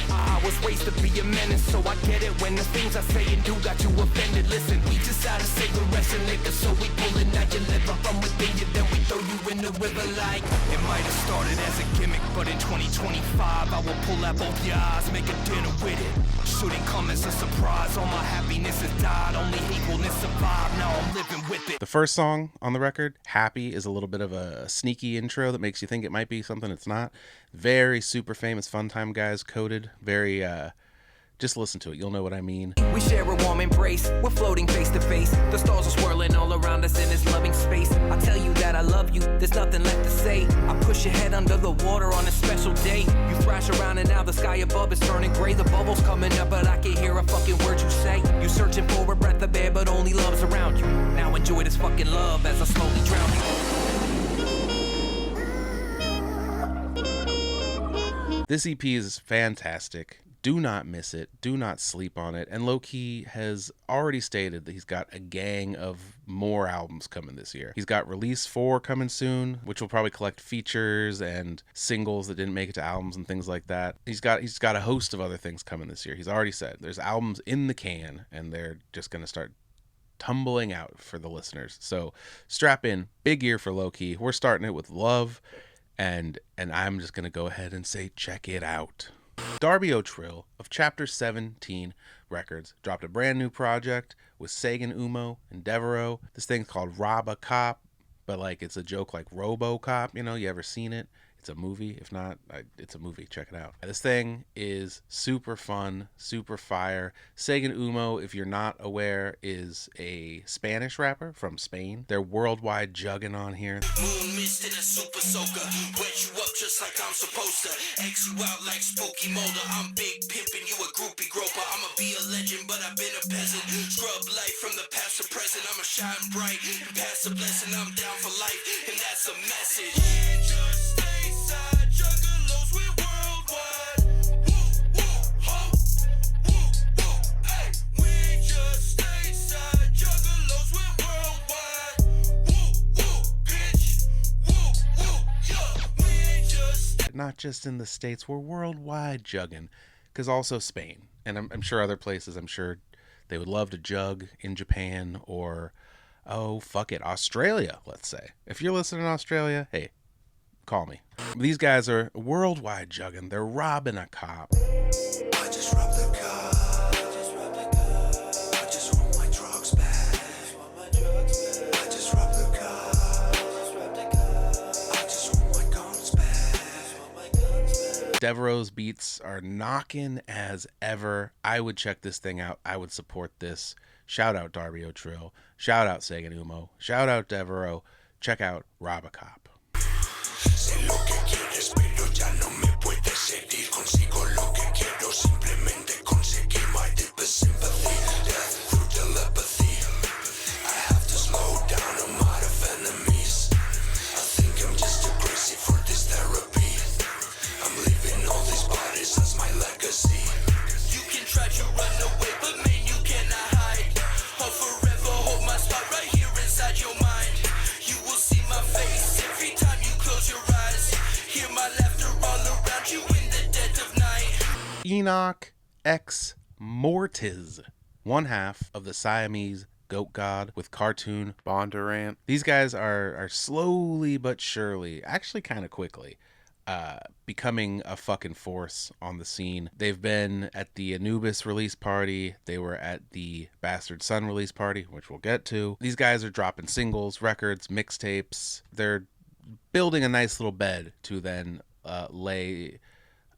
I was raised to be a menace, so I get it when the things I say and do got you offended. Listen, we just out of cigarettes and liquor, so we pullin' out your liver from within you, then we throw you in the river like it might have started as a gimmick, but in 2025 I will pull out both your eyes, make a dinner with it. Shouldn't come as a surprise, all my happiness has died, only equalness survived, now I'm living with it. The first song on the record, Happy, is a little bit of a sneaky intro that makes you think it might be something it's not. Very super famous Fun Time Guys coded, very very just listen to it. You'll know what I mean. We share a warm embrace. We're floating face to face. The stars are swirling all around us in this loving space. I tell you that I love you. There's nothing left to say. I push your head under the water on a special day. You thrash around and now the sky above is turning gray. The bubbles coming up, but I can't hear a fucking word you say. You searching for a breath of air, but only love's around you. Now enjoy this fucking love as I slowly drown you. This EP is fantastic. Do not miss it. Do not sleep on it. And Low-Key has already stated that he's got a gang of more albums coming this year. He's got Release 4 coming soon, which will probably collect features and singles that didn't make it to albums and things like that. He's got a host of other things coming this year. He's already said there's albums in the can, and they're just going to start tumbling out for the listeners. So strap in. Big year for Low-Key. We're starting it with Love, and I'm just going to go ahead and say check it out. Darby O'Trill of Chapter 17 Records dropped a brand new project with Sagan Ummo and Devereaux. This thing's called Rob a Cop, but like it's a joke like RoboCop. You ever seen it? It's a movie. If not, it's a movie. Check it out. This thing is super fun, super fire. Sagan Ummo, if you're not aware, is a Spanish rapper from Spain. They're worldwide jugging on here. Moon mist in a super soaker. Wet you up just like I'm supposed to. X you out like spooky molder. I'm big pimpin', you a groupie groper. I'ma be a legend, but I've been a peasant. Scrub life from the past to present. I'ma shine bright and pass a blessing. I'm down for life, and that's a message. Just stateside juggalos, we're worldwide. Woo, woo, ho. Woo, woo, hey. We just stateside juggalos, we're worldwide. Woo, woo, bitch. Woo, woo, yo. We just Not just in the States, we're worldwide jugging. Because also Spain. And I'm sure other places, I'm sure they would love to jug in Japan or, oh, fuck it, Australia, let's say. If you're listening in Australia, hey, call me. These guys are worldwide jugging. They're robbing a cop. I just robbed the car. I just want my drugs back. I just robbed the car. I just want my guns back. Devereaux's beats are knocking as ever. I would check this thing out. I would support this. Shout out Darby O'Trill. Shout out Sagan Ummo. Shout out Devereaux. Check out Rob a Cop. Sé lo que quieres, pero ya no me puedes seguir. Consigo lo que quiero, simplemente conseguí my deepest sympathy. Death through telepathy. I have to slow down, I'm out of enemies. I think I'm just too crazy for this therapy. I'm leaving all these bodies as my legacy. You can try to run away, but man, you cannot hide. I'll forever hold my spot right here inside your mind. You will see my face every time you close your eyes. Hear my laughter all around you in the dead of night. Enokh Exmortiz, one half of the Siamese goat god with cartoon Bondurant. These guys are slowly but surely, actually kind of quickly, becoming a fucking force on the scene. They've been at the Anubis release party. They were at the Bastard Son release party, which we'll get to. These guys are dropping singles, records, mixtapes. They're building a nice little bed to then lay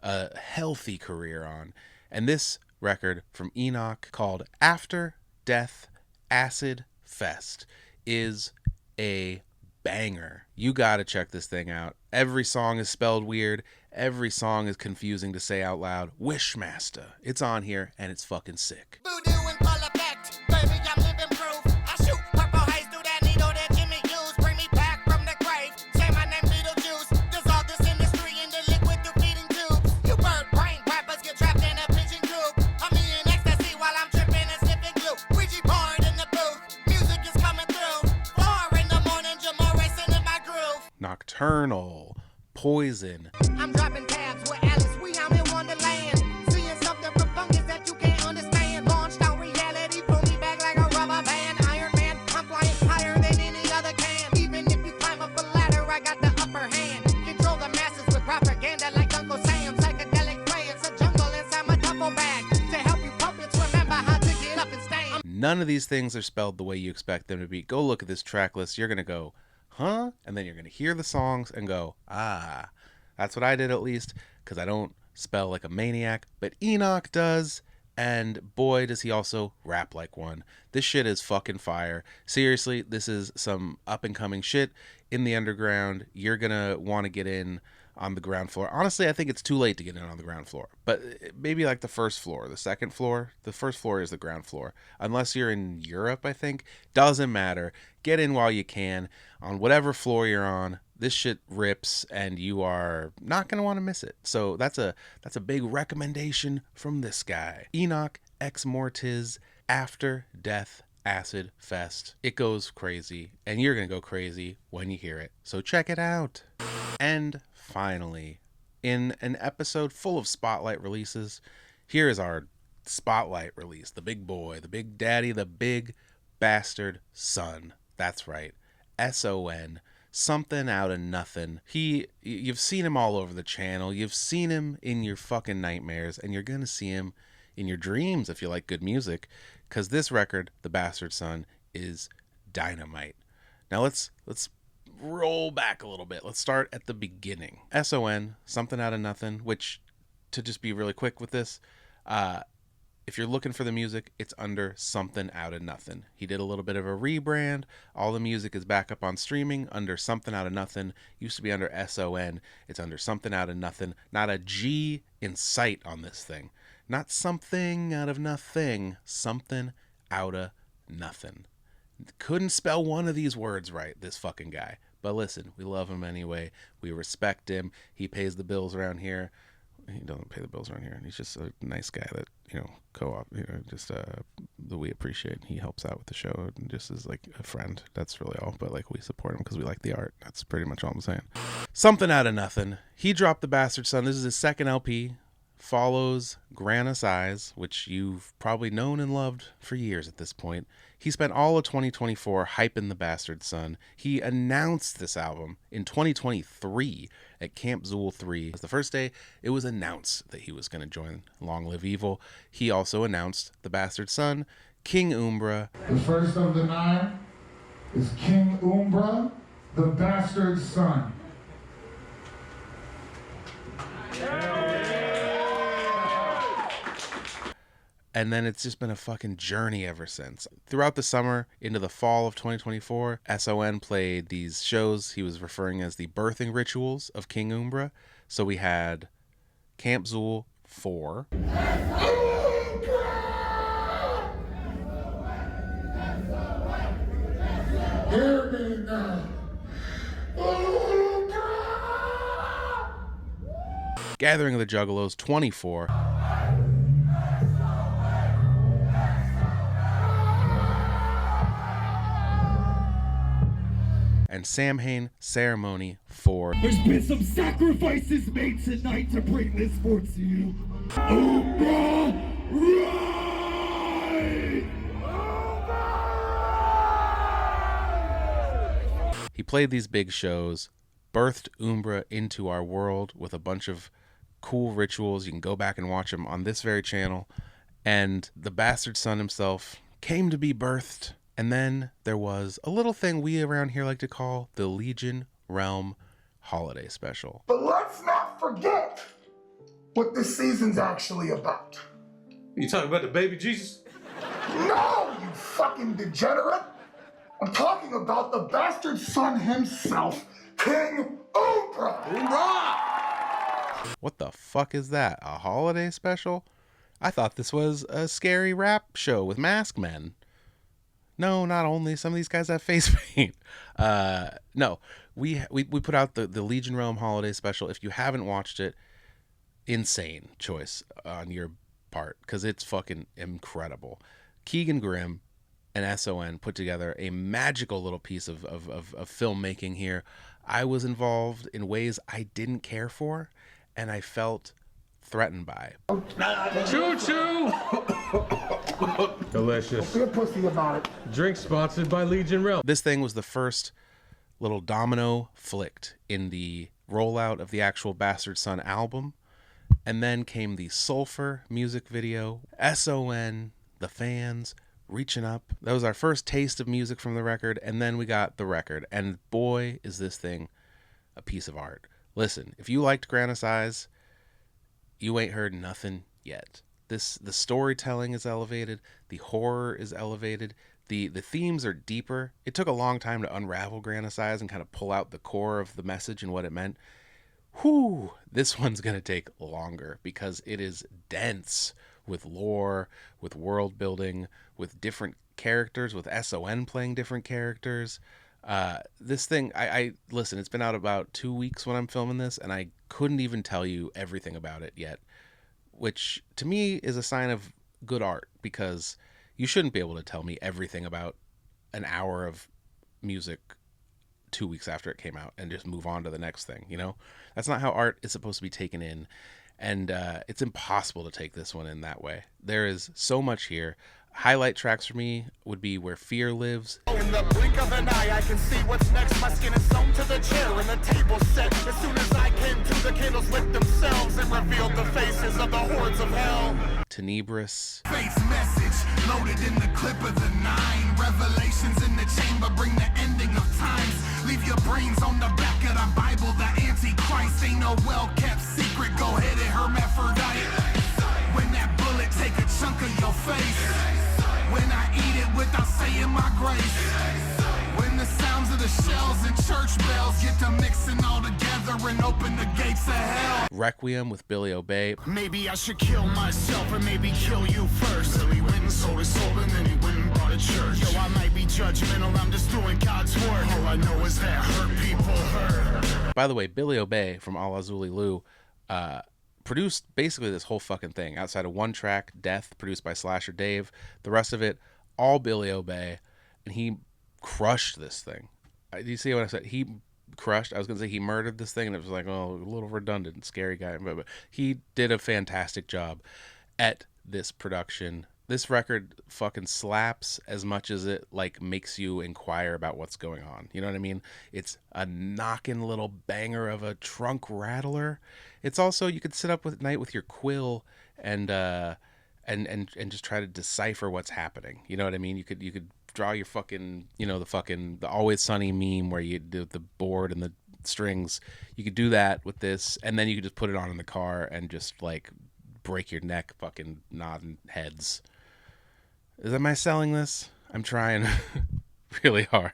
a healthy career on. And this record from Enokh, called After Death Acid Fest, is a banger. You gotta check this thing out. Every song is spelled weird. Every song is confusing to say out loud. Wishmaster. It's on here, and it's fucking sick. Voodoo in full effect, baby, I'm living proof. I shoot purple haze through that needle that Jimmy used. Bring me back from the grave. Say my name, Beetlejuice. Dissolve this industry in the liquid through feeding tubes. You bird brain rappers get trapped in a pigeon coop. I'm in ecstasy while I'm tripping and sniffing glue. Ouija board in the booth. Music is coming through. 4 in the morning, Jamal racing in my groove. Nocturnal. Poison. I'm dropping tabs with Alice. I'm in Wonderland. Seeing something from fungus that you can't understand. Launched out reality. Pull me back like a rubber band. Iron Man. I'm flying higher than any other can. Even if you climb up a ladder, I got the upper hand. Control the masses with propaganda like Uncle Sam. Psychedelic play. It's a jungle inside my duffel bag. To help you puppets remember how to get up and stand. None of these things are spelled the way you expect them to be. Go look at this track list. You're going to go, huh? And then you're going to hear the songs and go, ah. That's what I did, at least, because I don't spell like a maniac, but Enokh does. And boy, does he also rap like one. This shit is fucking fire. Seriously, this is some up-and-coming shit in the underground. You're gonna want to get in on the ground floor. Honestly, I think it's too late to get in on the ground floor. But maybe like the first floor, the second floor. The first floor is the ground floor. Unless you're in Europe, I think. Doesn't matter. Get in while you can. On whatever floor you're on. This shit rips, and you are not going to want to miss it. So that's a big recommendation from this guy. Enokh Exmortiz After Death Acid Fest. It goes crazy, and you're going to go crazy when you hear it. So check it out. And finally, in an episode full of Spotlight releases, here is our Spotlight release. The big boy, the big daddy, the big bastard son. That's right. SON. Something Outta Nothin. You've seen him all over the channel. You've seen him in your fucking nightmares, and you're gonna see him in your dreams if you like good music, because this record, The Bastard Son, is dynamite. Now let's roll back a little bit. Let's start at the beginning. SON, Something Outta Nothin, which, to just be really quick with this, if you're looking for the music, it's under Somethin Outta Nothin. He did a little bit of a rebrand. All the music is back up on streaming under Somethin Outta Nothin. Used to be under SON. It's under Somethin Outta Nothin. Not a G in sight on this thing. Not something out of nothing. Something Outta Nothin. Couldn't spell one of these words right, this fucking guy. But listen, we love him anyway. We respect him. He pays the bills around here. He doesn't pay the bills around here. He's just a nice guy that, co-op, just that we appreciate. He helps out with the show and just is like a friend. That's really all. But like, we support him because we like the art. That's pretty much all I'm saying. Something Outta Nothin. He dropped The Bastard Son. This is his second LP. Follows Grannis Eyes, which you've probably known and loved for years at this point. He spent all of 2024 hyping The Bastard Son. He announced this album in 2023 at Camp Zool 3. It was the first day it was announced that he was going to join Long Live Evil. He also announced The Bastard Son, King Umbra. The first of the 9 is King Umbra, the Bastard Son. And then it's just been a fucking journey ever since. Throughout the summer into the fall of 2024, SON played these shows he was referring as the birthing rituals of King Umbra. So we had Camp Zool 4. Hear me now. Gathering of the Juggalos 24. And Samhain Ceremony 4. There's been some sacrifices made tonight to bring this forth to you. Umbra, ride! He played these big shows, birthed Umbra into our world with a bunch of cool rituals. You can go back and watch them on this very channel. And the Bastard Son himself came to be birthed. And then there was a little thing we around here like to call the Legion Realm Holiday Special. But let's not forget what this season's actually about. You talking about the baby Jesus? No, you fucking degenerate! I'm talking about the Bastard Son himself, King Umbra! What the fuck is that? A holiday special? I thought this was a scary rap show with masked men. No, not only. Some of these guys have face paint. No, we put out the Legion Realm Holiday Special. If you haven't watched it, insane choice on your part, because it's fucking incredible. Keegan Grimm and SON put together a magical little piece of filmmaking here. I was involved in ways I didn't care for, and I felt threatened by. Choo-choo! Delicious. Be a pussy about it. Drink sponsored by Legion Realm. This thing was the first little domino flicked in the rollout of the actual Bastard Son album. And then came the Sulfur music video, SON, the fans, reaching up. That was our first taste of music from the record. And then we got the record. And boy, is this thing a piece of art. Listen, if you liked Grannis Eyes, you ain't heard nothing yet. The storytelling is elevated, the horror is elevated, the themes are deeper. It took a long time to unravel Grand Assize and kind of pull out the core of the message and what it meant. Whew, this one's going to take longer because it is dense with lore, with world building, with different characters, with SON playing different characters. This thing, I listen, it's been out about 2 weeks when I'm filming this, and I couldn't even tell you everything about it yet, which to me is a sign of good art, because you shouldn't be able to tell me everything about an hour of music 2 weeks after it came out and just move on to the next thing. You know, that's not how art is supposed to be taken in. And it's impossible to take this one in that way. There is so much here. Highlight tracks for me would be Where Fear Lives. In the blink of an eye, I can see what's next. My skin is sewn to the chair and the table set. As soon as I came to, the candles lit themselves and revealed the faces of the hordes of hell. Tenebris. Fate's message loaded in the clip of the 9. Revelations in the chamber bring the ending of times. Leave your brains on the back of the Bible. The Antichrist ain't no well-kept secret. Go ahead and hermaphrodite. When that bullet take a chunk of your face. When I eat it without saying my grace. When the sounds of the shells and church bells get to mixing all together and open the gates of hell. Requiem with Billy Obey. Maybe I should kill myself or maybe kill you first. So he went and sold his soul and then he went and bought a church. Yo, I might be judgmental, I'm just doing God's work. All I know is that hurt people hurt. By the way, Billy Obey from Ala Zuli Lu produced basically this whole fucking thing outside of one track, Death, produced by Slasher Dave. The rest of it, all Billy Obey, and he crushed this thing. Do you see what I said? He crushed. I was going to say he murdered this thing, and it was like, oh, a little redundant, scary guy. But he did a fantastic job at this production. This record fucking slaps as much as it like makes you inquire about what's going on. You know what I mean? It's a knocking little banger of a trunk rattler. It's also, you could sit up at night with your quill and just try to decipher what's happening. You know what I mean? You could draw your fucking, you know, the Always Sunny meme where you do the board and the strings. You could do that with this, and then you could just put it on in the car and just like break your neck fucking nodding heads. Am I selling this? I'm trying really hard.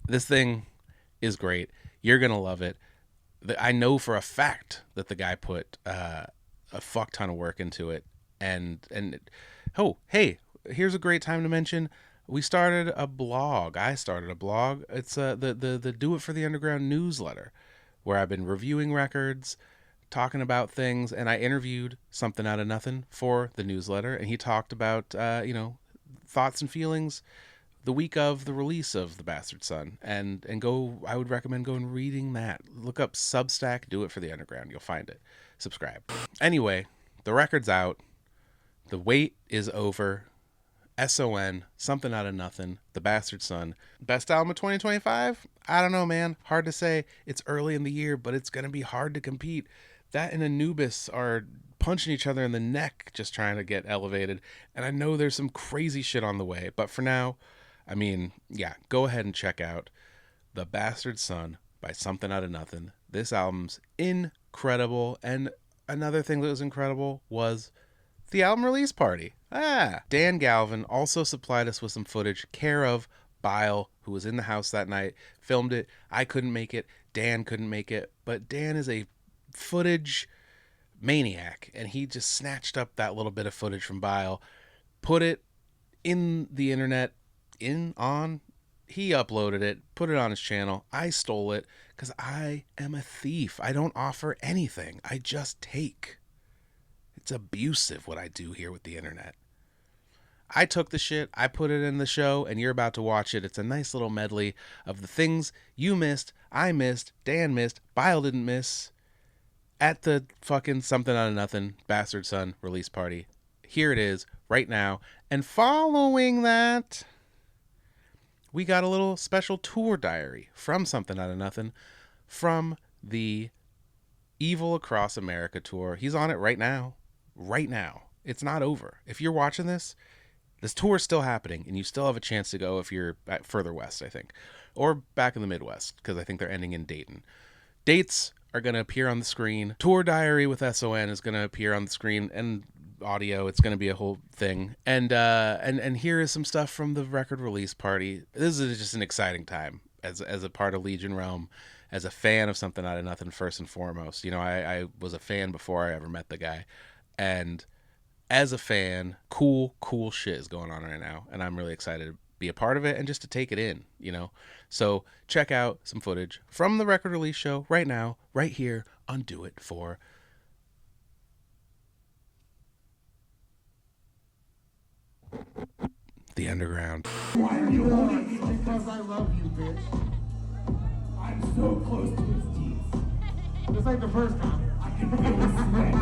This thing is great. You're going to love it. I know for a fact that the guy put a fuck ton of work into it. And oh, hey, here's a great time to mention. We started a blog. I started a blog. It's the Do It for the Underground newsletter, where I've been reviewing records, talking about things, and I interviewed Somethin Outta Nothin for the newsletter, and he talked about thoughts and feelings the week of the release of The Bastard Son, and I would recommend going reading that. Look up Substack, Do It for the Underground. You'll find it. Subscribe. Anyway, the record's out. The wait is over. SON, Somethin Outta Nothin, The Bastard Son. Best album of 2025? I don't know, man. Hard to say. It's early in the year, but it's going to be hard to compete. That and Anubis are punching each other in the neck just trying to get elevated. And I know there's some crazy shit on the way. But for now, I mean, yeah, go ahead and check out The Bastard Son by Somethin Outta Nothin. This album's incredible. And another thing that was incredible was the album release party. Dan Galvin also supplied us with some footage, care of Bile, who was in the house that night, filmed it. I couldn't make it. Dan couldn't make it. But Dan is a footage maniac, and he just snatched up that little bit of footage from Bile, put it in the internet, he uploaded it, put it on his channel. I stole it because I am a thief. I don't offer anything. I just take. It's abusive what I do here with the internet. I took the shit, I put it in the show, and you're about to watch it. It's a nice little medley of the things you missed, I missed, Dan missed, Bile didn't miss at the fucking Somethin Outta Nothin Bastard Son release party. Here it is right now. And following that, we got a little special tour diary from Somethin Outta Nothin from the Evil Across America tour. He's on it right now. Right now. It's not over. If you're watching this tour is still happening, and you still have a chance to go if you're further west, I think. Or back in the Midwest, because I think they're ending in Dayton. Dates are going to appear on the screen. Tour Diary with SON is going to appear on the screen, and audio. It's going to be a whole thing. And here is some stuff from the record release party. This is just an exciting time as a part of Legion Realm, as a fan of Somethin Outta Nothin first and foremost. You know, I was a fan before I ever met the guy. And as a fan, cool shit is going on right now. And I'm really excited to be a part of it and just to take it in, you know. So check out some footage from the record release show right now, right here on Do It For the Underground. Why are you holding me? Because I love you, bitch. I'm so close to his teeth. Just like the first time. I can feel his sweat.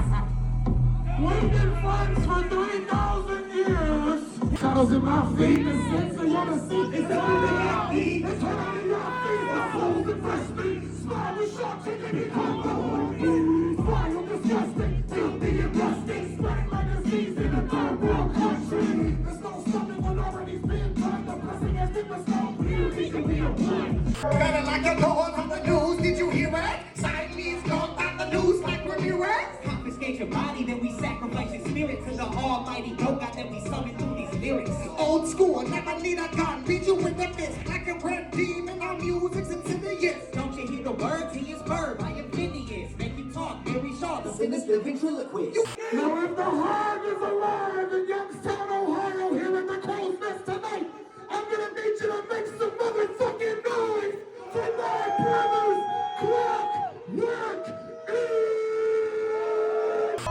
We've been friends for 3,000 years. Shadows in my feet, the sense of your deceit. It's everything I need. It's turning in your feet. My soul's in fresh meat. Smile with sharp chicken, become the whole meat. Vile, disgusting, filthy and rusty. Spreading like disease in a third world country. There's no stopping what already's been done. The blessing has been bestowed. Beauty can be applied. Better like a dog on the news, did you hear it? Siamese dog on the news like Ramirez. Confiscate your body, then we sacrifice your spirit to the almighty God that we summon through these lyrics. Old school, never need a gun, beat you with the fist. Like a red demon, our music's insidious. Don't you hear the words? He is verb, I am hideous. Make you talk, very sharp, the sinister ventriloquist. Now if the heart is alive in Youngstown, Ohio, here in the Crow's Nest tonight, I'm gonna need you to make some motherfucking noise for my brothers, Klokwerk E!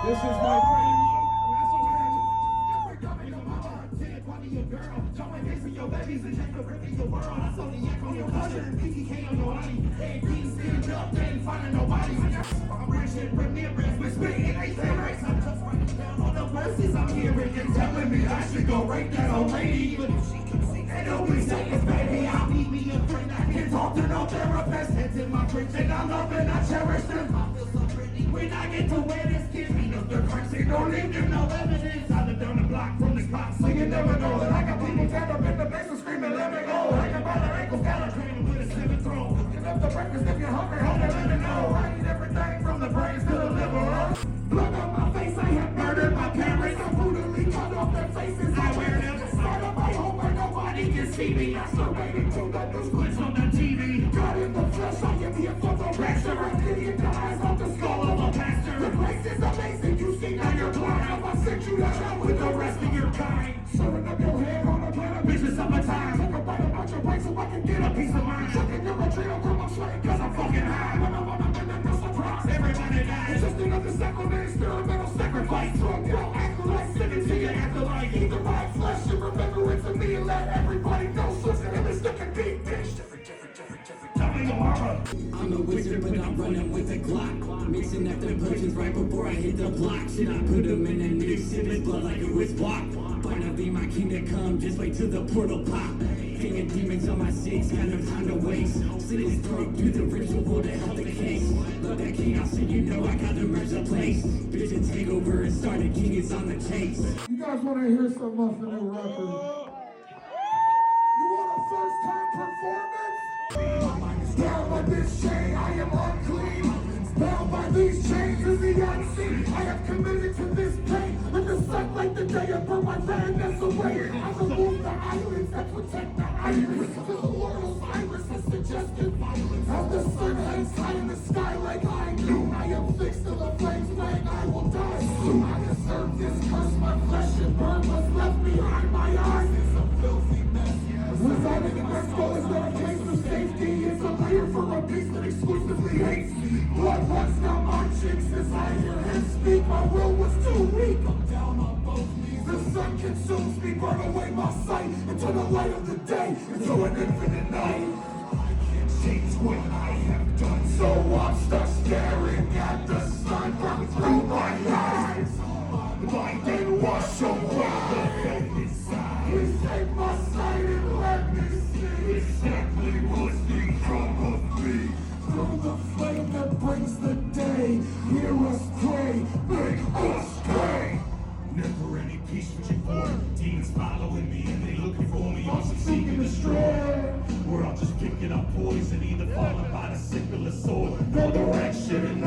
This is my brain. Your babies and take the rip in your world. I saw the yak on your cousin, PTK on your body. Hey, please stand up, ain't finding nobody. I'm Richard Ramirez, with spitting ice and rice. I'm just writing down all the verses I'm hearing. You're telling me I should go right that old lady. But if she can sing, and nobody say it's baby, I'll need me a friend. I can talk to no therapist. Heads in my drinks and I love and I cherish them. I feel so pretty when I get to wear this kid. Me no the cracks, ain't no leaving no evidence. I live down the block from the clock, so you never know that I got people tied up in the basement screaming, let me go. Hanging by their ankles, got a dream with a seventh throne. Cooking up the breakfast if you're hungry, hope they let me know. I eat everything from the brains to the liver. Blood on my face, I have murdered my parents. I brutally cut off their faces. I wear them inside of my home where nobody can see me. I surveyed to the news clips on the TV. God in the flesh, I am here for the rapture. I idiot eyes on the skull of a pastor. The place is amazing, you see now you're blind. I sent you to hell with the rest of your kind. Serving up your head on a planet, bitch, it's summertime. Take a bite about your brain so I can get a piece of mind. Chucking your adrenal from my sweat cause I'm fucking high. When I'm on a minute, no surprise, everybody dies. It's just another sacrament, experimental sacrifice. Drunk out, acolyte, send it to your afterlife. Eat the right flesh and remember it to me and let everybody know. Switching in this sticking deep, bitch. Different. Tell me tomorrow. I'm a wizard, but I'm running with a Glock. Mixing up the potions right before I hit the block. Should I put them in a mix? Sip his blood like it was blocked. Finally, my kingdom come, just wait till the portal pop. King of demons on my six, got no time to waste. Slit his throat, do the ritual to help the case. Love that king, I'll send you know I got to merge the place. Bitch, take over and start, the king is on the chase. You guys want to hear some of the new rappers? You want a first-time performance? My mind is down by this chain, I am unclean. Bound by these chains is the unseen. I have committed to this pain. Let the sunlight the day I burn my madness away. I remove the islands that protect the iris. The immortal virus has suggested violence. As the sun hangs high in the sky like I knew. I am fixed to the flames when I will die soon. I deserve this curse, my flesh and burn what's left behind my eyes. It's a filthy mess. Residing in my skull is not a place of safety. It's a layer for a beast that exclusively hates me. Blood runs down my cheeks as I hear him speak. My will was too weak. I'm down on both knees. The sun consumes me, burn away my sight into the light of the day, into an infinite night. I can't change what I have done, so I'm stuck staring at the sun burn through my eyes. My day wash away the hate inside. Please take my sight and let me see exactly what's become of me. Through the flame that brings the day, hear us pray, make us pay. Never any peace with your boy. Demons following me and they looking for me. Also seeking to destroy. We're all just picking up poison, either falling by the sickle or sword. No direction.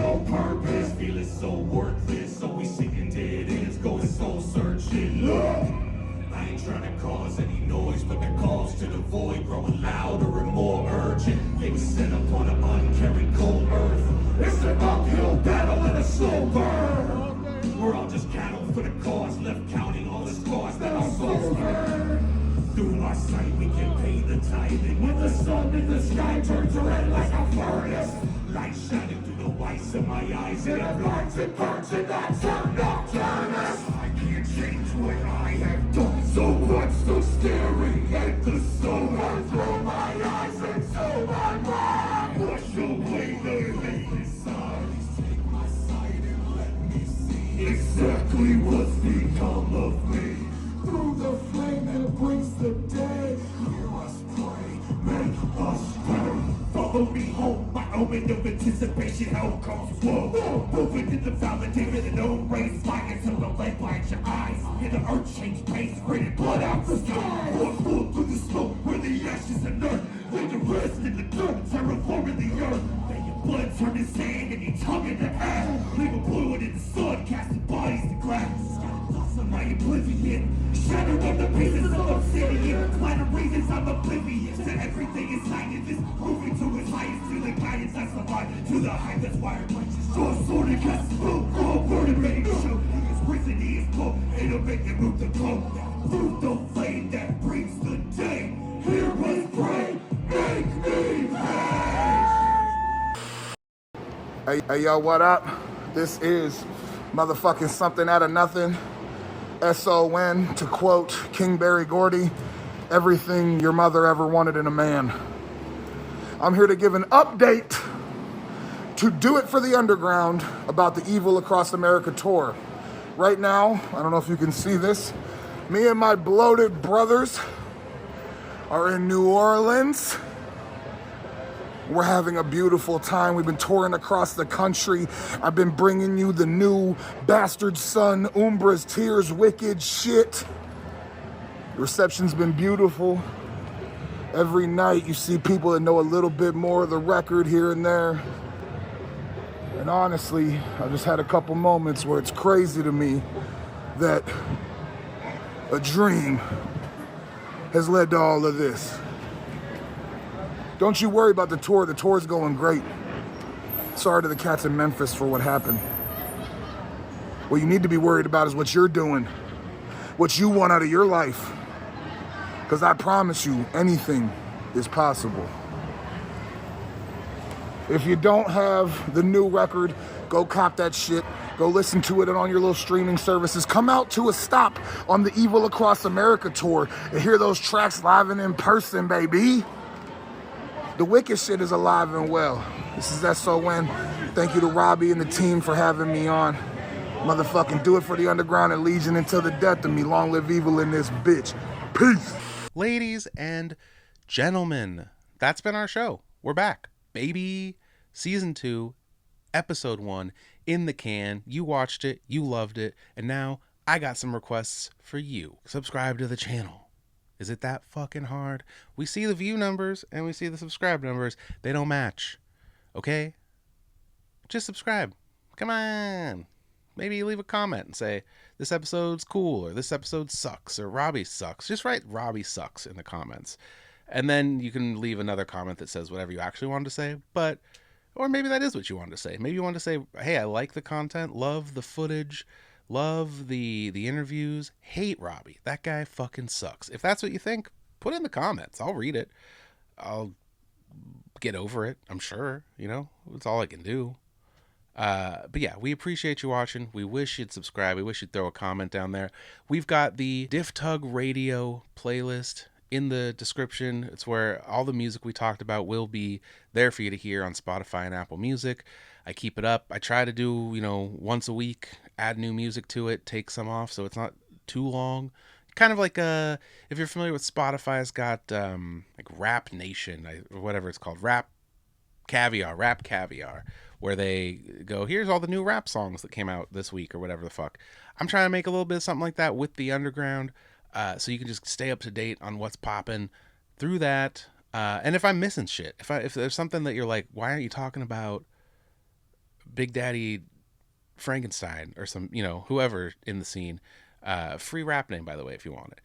ain't trying to cause any noise, but the calls to the void growing louder and more urgent. They was set up on an uncarried cold earth. It's an uphill battle and a slow burn. We're all just cattle for the cause, left counting all the scars that our souls burn. Through our sight we can pay the tithing. When the sun in the sky turns red like a furnace, light shining through the whites of my eyes, and it blinds and burns, and that's our nocturnus. I can't change what I have done, so what's so scary at the soul? I throw my eyes into my mind. Wash away the hate inside. Take my sight and let me see exactly what's become of me. Through the flame that brings the day, hear us pray, make us burn. Follow me home, my omen of anticipation, hell comes whoa. Moving in the validated and no race, fire until the light blinds your eyes. Hear the earth change pace, raining blood out the sky. Walk through the smoke where the ashes inert, lay the rest in the dirt, terraforming the earth. May your blood turn his hand and your tongue into ash. Leave a blue in the sun, casting bodies to grass. Of my oblivion, shattered on the pieces of obsidian. Minor reasons I'm oblivious to everything inside of this, moving to its highest, feeling guidance I survive to the height that's wired punches. Draw sword and cast the boom, all word and ready to show. He is risen, he is full, it'll make you move the globe. Through the flame that brings the day, hear us pray, make me pay. Hey yo, what up? This is motherfucking Something Outta Nothin. SON, to quote King Barry Gordy, everything your mother ever wanted in a man. I'm here to give an update to Do It for the Underground about the Evil Across America tour. Right now, I don't know if you can see this, me and my bloated brothers are in New Orleans. We're having a beautiful time. We've been touring across the country. I've been bringing you the new Bastard Son, Umbra's Tears, Wicked shit. The reception's been beautiful. Every night you see people that know a little bit more of the record here and there. And honestly, I've just had a couple moments where it's crazy to me that a dream has led to all of this. Don't you worry about the tour. The tour's going great. Sorry to the cats in Memphis for what happened. What you need to be worried about is what you're doing, what you want out of your life. Because I promise you, anything is possible. If you don't have the new record, go cop that shit. Go listen to it on your little streaming services. Come out to a stop on the Evil Across America tour and hear those tracks live and in person, baby. The Wicked shit is alive and well. This is SON. Thank you to Robbie and the team for having me on. Motherfucking Do It for the Underground and Legion until the death of me. Long live evil in this bitch. Peace. Ladies and gentlemen, that's been our show. We're back. Baby, season 2, episode 1 in the can. You watched it, you loved it, and now I got some requests for you. Subscribe to the channel. Is it that fucking hard? We see the view numbers and we see the subscribe numbers. They don't match. Okay? Just subscribe. Come on. Maybe leave a comment and say, this episode's cool, or this episode sucks, or Robbie sucks. Just write Robbie sucks in the comments. And then you can leave another comment that says whatever you actually wanted to say. Or maybe that is what you wanted to say. Maybe you wanted to say, hey, I like the content, love the footage, love the interviews, hate Robbie. That guy fucking sucks. If that's what you think, put it in the comments. I'll read it. I'll get over it, I'm sure. You know, it's all I can do. But yeah, we appreciate you watching. We wish you'd subscribe. We wish you'd throw a comment down there. We've got the Diff Tug Radio playlist in the description. It's where all the music we talked about will be there for you to hear on Spotify and Apple Music. I keep it up. I try to do, once a week, add new music to it, take some off so it's not too long. Kind of like if you're familiar with Spotify, it's got like Rap Nation, or whatever it's called, Rap Caviar, where they go, here's all the new rap songs that came out this week or whatever the fuck. I'm trying to make a little bit of something like that with the underground, so you can just stay up to date on what's popping through that. And if I'm missing shit, if there's something that you're like, why aren't you talking about Big Daddy Frankenstein or some, whoever in the scene, free rap name, by the way, if you want it.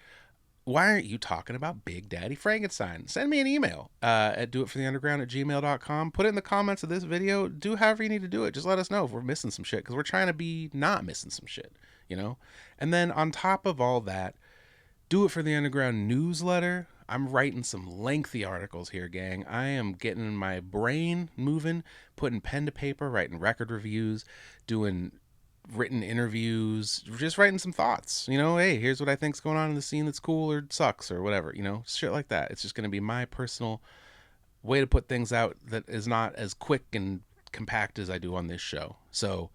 why aren't you talking about Big Daddy Frankenstein? Send me an email at doitfortheunderground@gmail.com. Put it in the comments of this video. Do however you need to do it. Just let us know if we're missing some shit, because we're trying to be not missing some shit, you know? And then on top of all that, Do It For The Underground newsletter. I'm writing some lengthy articles here, gang. I am getting my brain moving, putting pen to paper, writing record reviews, doing written interviews, just writing some thoughts, you know. Hey, here's what I think's going on in the scene that's cool or sucks or whatever, you know, shit like that. It's just going to be my personal way to put things out that is not as quick and compact as I do on this show. So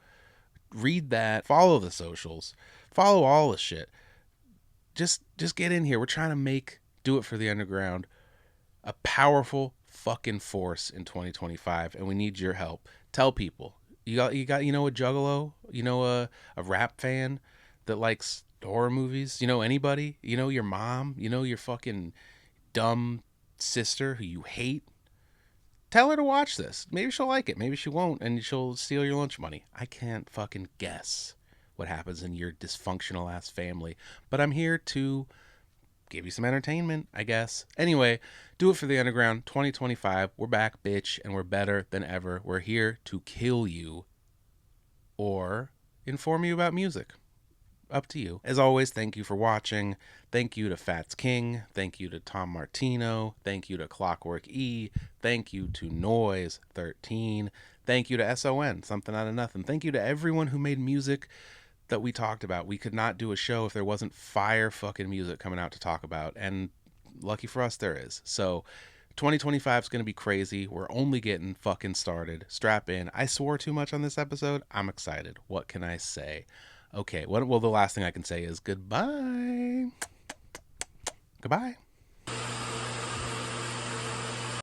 read that, follow the socials, follow all the shit. Just get in here. We're trying to make Do It For The Underground a powerful fucking force in 2025, and we need your help. Tell people. You got you know, a juggalo, you know, a rap fan that likes horror movies, you know, anybody, you know, your mom, you know, your fucking dumb sister who you hate. Tell her to watch this. Maybe she'll like it, maybe she won't, and she'll steal your lunch money. I can't fucking guess what happens in your dysfunctional ass family, but I'm here to give you some entertainment, I guess. Anyway, Do It For The Underground 2025. We're back, bitch, and we're better than ever. We're here to kill you or inform you about music. Up to you. As always, thank you for watching. Thank you to Fats King. Thank you to Tom Martino. Thank you to Klokwerk E. Thank you to Noise 13. Thank you to SON, Somethin Outta Nothin. Thank you to everyone who made music that we talked about. We could not do a show if there wasn't fire fucking music coming out to talk about, and lucky for us there is. So 2025 is going to be crazy. We're only getting fucking started. Strap in. I swore too much on this episode. I'm excited. What can I say? Okay, well, the last thing I can say is goodbye. Goodbye.